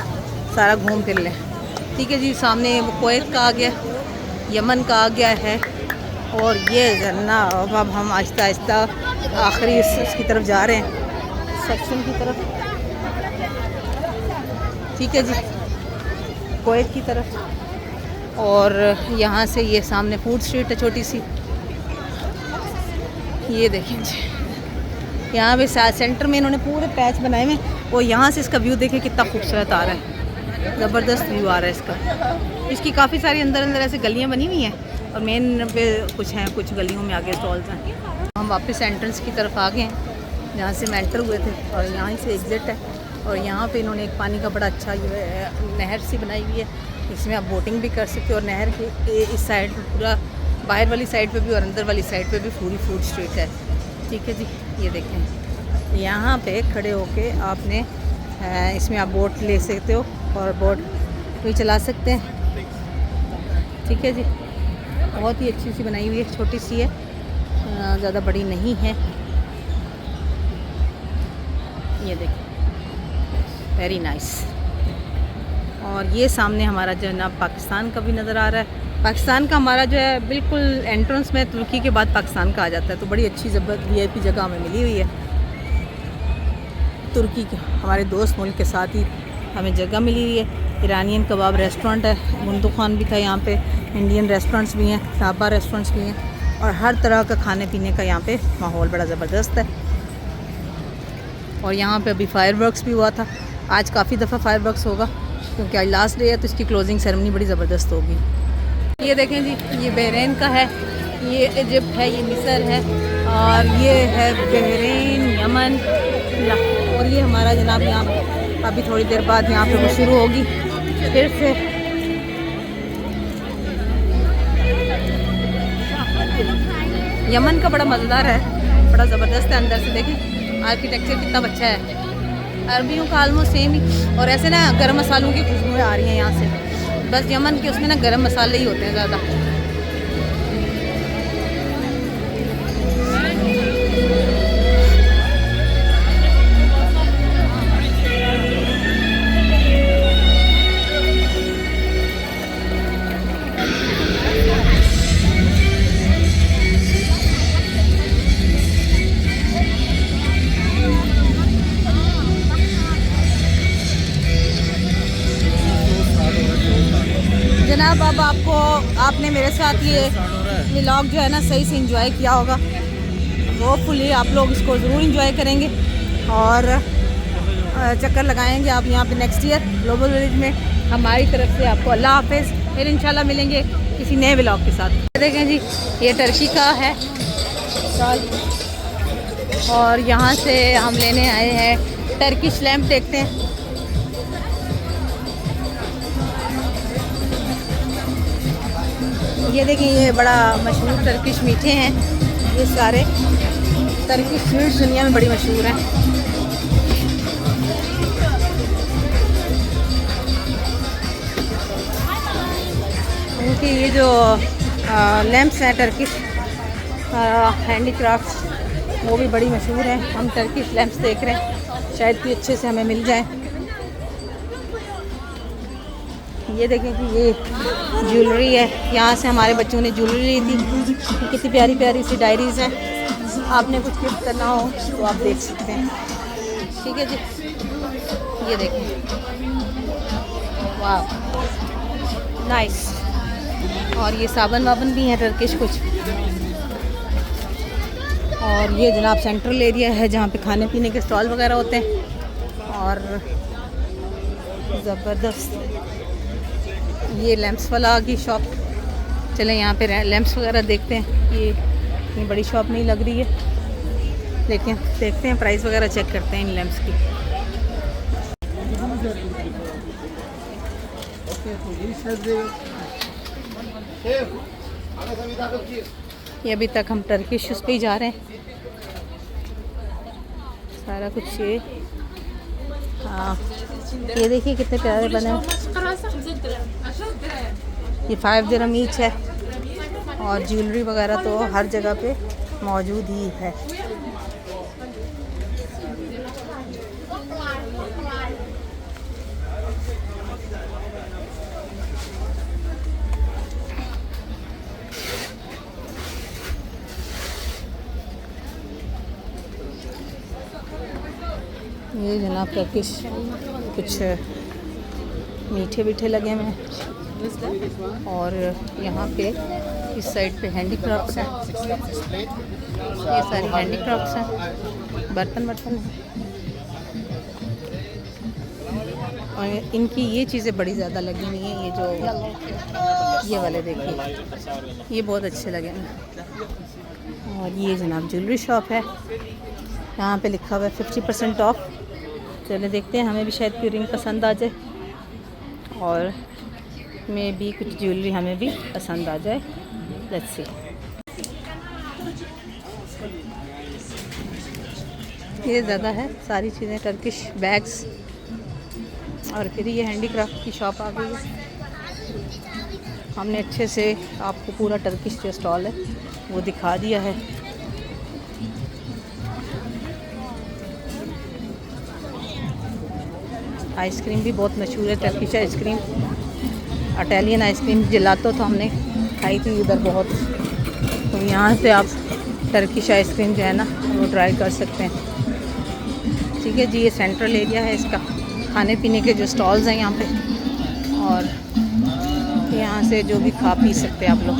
सारा घूम फिर लें। ठीक है जी, सामने कुवैत का आ गया, यमन का आ गया है और ये झरना अब हम आहिस्ता आहिस्ता आखिरी इसकी तरफ जा रहे हैं, सेक्शन की तरफ। ठीक है जी, कुवैत की तरफ। और यहाँ से ये सामने फूड स्ट्रीट है छोटी सी, ये देखें जी। यहाँ पे सेंटर में इन्होंने पूरे पैच बनाए हुए और यहाँ से इसका व्यू देखें कितना खूबसूरत आ रहा है, ज़बरदस्त व्यू आ रहा है इसका। इसकी काफ़ी सारी अंदर अंदर ऐसे गलियाँ बनी हुई हैं और मेन पे कुछ हैं, कुछ गलियों में आगे स्टॉल्स हैं। हम वापस एंट्रेंस की तरफ आ गए हैं जहाँ से हम एंटर हुए थे और यहाँ से एग्ज़िट है। और यहाँ पे इन्होंने एक पानी का बड़ा अच्छा ये नहर सी बनाई हुई है, इसमें आप बोटिंग भी कर सकते हो। और नहर के इस साइड पर पूरा बाहर वाली साइड पे भी और अंदर वाली साइड पे भी पूरी फूड स्ट्रीट है। ठीक है जी, ये देखें यहाँ पे खड़े होके आपने इसमें आप बोट ले सकते हो और बोट भी चला सकते हैं। ठीक है जी, बहुत ही अच्छी सी बनाई हुई है, छोटी सी है, ज़्यादा बड़ी नहीं है। ये देखें, वेरी नाइस। और ये सामने हमारा जो है ना पाकिस्तान का भी नज़र आ रहा है। पाकिस्तान का हमारा जो है बिल्कुल एंट्रेंस में तुर्की के बाद पाकिस्तान का आ जाता है, तो बड़ी अच्छी ज़बरदस्त VIP जगह हमें मिली हुई है। तुर्की के हमारे दोस्त मुल्क के साथ ही हमें जगह मिली हुई है। ईरानियन कबाब रेस्टोरेंट है, मुंदू खान भी था यहाँ पे, इंडियन रेस्टोरेंट्स भी हैं, ढाबा रेस्टोरेंट्स भी हैं और हर तरह का खाने पीने का यहाँ पे माहौल बड़ा ज़बरदस्त है। और यहाँ पे अभी फायरवर्क्स भी हुआ था, आज काफ़ी दफ़ा फायरवर्क्स होगा क्योंकि आज लास्ट डे है, तो इसकी क्लोजिंग सेरेमनी बड़ी ज़बरदस्त होगी। ये देखें जी, ये बहरीन का है, ये इजिप्ट है, ये मिस्र है और ये है बहरीन, यमन। और ये हमारा जनाब यहाँ अभी थोड़ी देर बाद यहाँ पे वो शुरू होगी फिर से। यमन का बड़ा मज़ेदार है, बड़ा ज़बरदस्त है। अंदर से देखें आर्किटेक्चर कितना अच्छा है, अरबियों का आलमोस्ट सेम ही। और ऐसे ना गरम मसालों की खुशबुएँ आ रही हैं यहाँ से, बस यमन के उसमें ना गरम मसाले ही होते हैं ज़्यादा। जनाब अब आपने मेरे साथ ये व्लॉग जो है ना सही से एंजॉय किया होगा। होपफुली आप लोग इसको ज़रूर एंजॉय करेंगे और चक्कर लगाएंगे आप यहाँ पे नेक्स्ट ईयर ग्लोबल विलेज में। हमारी तरफ से आपको अल्लाह हाफिज़, फिर इंशाल्लाह मिलेंगे किसी नए व्लॉग के साथ। देखें जी, ये टर्की का है स्टॉल और यहाँ से हम लेने आए हैं टर्किश लैम्प, देखते हैं। ये देखें, ये बड़ा मशहूर टर्किश मीठे हैं, ये सारे टर्किश स्वीट्स दुनिया में बड़ी मशहूर हैं। उनके ये जो लैम्प्स हैं टर्किश हैंडीक्राफ्ट्स, वो भी बड़ी मशहूर हैं। हम टर्किश लैम्प्स देख रहे हैं, शायद भी अच्छे से हमें मिल जाए। ये देखें कि ये ज्वेलरी है, यहाँ से हमारे बच्चों ने ज्वेलरी ली थी, कितनी प्यारी प्यारी सी डायरीज़ हैं। आपने कुछ गिफ्ट करना हो तो आप देख सकते हैं। ठीक है जी, ये देखें, वाह नाइस। और ये साबन वाबन भी हैं टर्किश कुछ। और ये जनाब सेंट्रल एरिया है जहाँ पे खाने पीने के स्टॉल वगैरह होते हैं। और ज़बरदस्त ये लैंप्स वाला की शॉप। चलें यहाँ पे लैंप्स वगैरह देखते हैं। ये इतनी बड़ी शॉप नहीं लग रही है, लेकिन देखते हैं प्राइस वगैरह चेक करते हैं इन लैंप्स की। ये अभी तक हम टर्किश उस पे ही जा रहे हैं सारा कुछ। ये हाँ, ये देखिए कितने प्यारे बने हैं। ये 5 दिरहम ईच है। और ज्वेलरी वगैरह तो हर जगह पे मौजूद ही है। ये जनाब टर्किश कुछ मीठे मीठे लगे हुए हैं। और यहाँ पे इस साइड पे हैंडीक्राफ्ट्स हैं। ये सारी हैंडीक्राफ्ट्स हैं, बर्तन हैं। और इनकी ये चीज़ें बड़ी ज़्यादा लगी हुई हैं। ये जो ये वाले देखिए, ये बहुत अच्छे लगे हैं। और ये जनाब ज्वेलरी शॉप है, यहाँ पे लिखा हुआ है 50% ऑफ। चले देखते हैं, हमें भी शायद कोई रिंग पसंद आ जाए और में भी कुछ ज्वेलरी हमें भी पसंद आ जाए। Let's see. ये ज़्यादा है सारी चीज़ें टर्किश बैग्स। और फिर ये हैंडीक्राफ्ट की शॉप आ गई है। हमने अच्छे से आपको पूरा टर्किश जो स्टॉल है वो दिखा दिया है। आइसक्रीम भी बहुत मशहूर है, टर्किश आइसक्रीम, इटालियन आइसक्रीम जिलातो तो हमने खाई थी उधर बहुत। तो यहाँ से आप टर्किश आइसक्रीम जो है ना वो ट्राई कर सकते हैं। ठीक है जी, ये सेंट्रल एरिया है इसका। खाने पीने के जो स्टॉल्स हैं यहाँ पे, और यहाँ से जो भी खा पी सकते हैं आप लोग।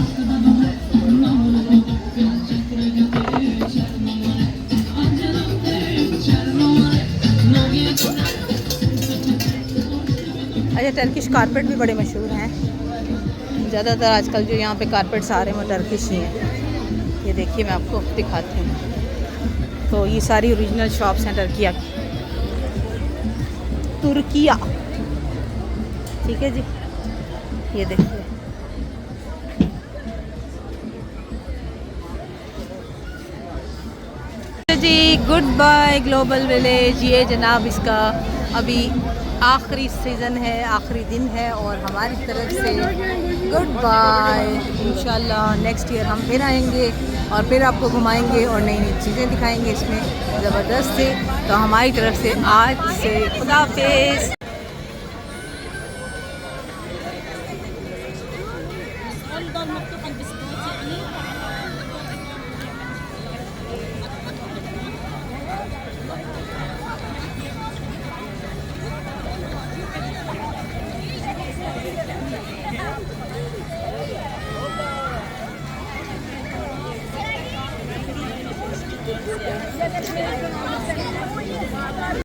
अच्छा, टर्किश कारपेट भी बड़े मशहूर हैं। ज़्यादातर आजकल जो यहाँ पे कारपेट्स आ रहे हैं वो टर्किश ही हैं। ये देखिए मैं आपको दिखाती हूँ। तो ये सारी ओरिजिनल शॉप्स हैं तुर्किया की। ठीक है जी, ये देखिए। जी गुड बाय ग्लोबल विलेज। ये जनाब इसका अभी आखिरी सीज़न है, आखिरी दिन है और हमारी तरफ से गुड बाय। इंशाल्लाह नेक्स्ट ईयर हम फिर आएंगे और फिर आपको घुमाएंगे और नई नई चीज़ें दिखाएंगे इसमें ज़बरदस्त से। तो हमारी तरफ से आज से खुदा हाफिज़।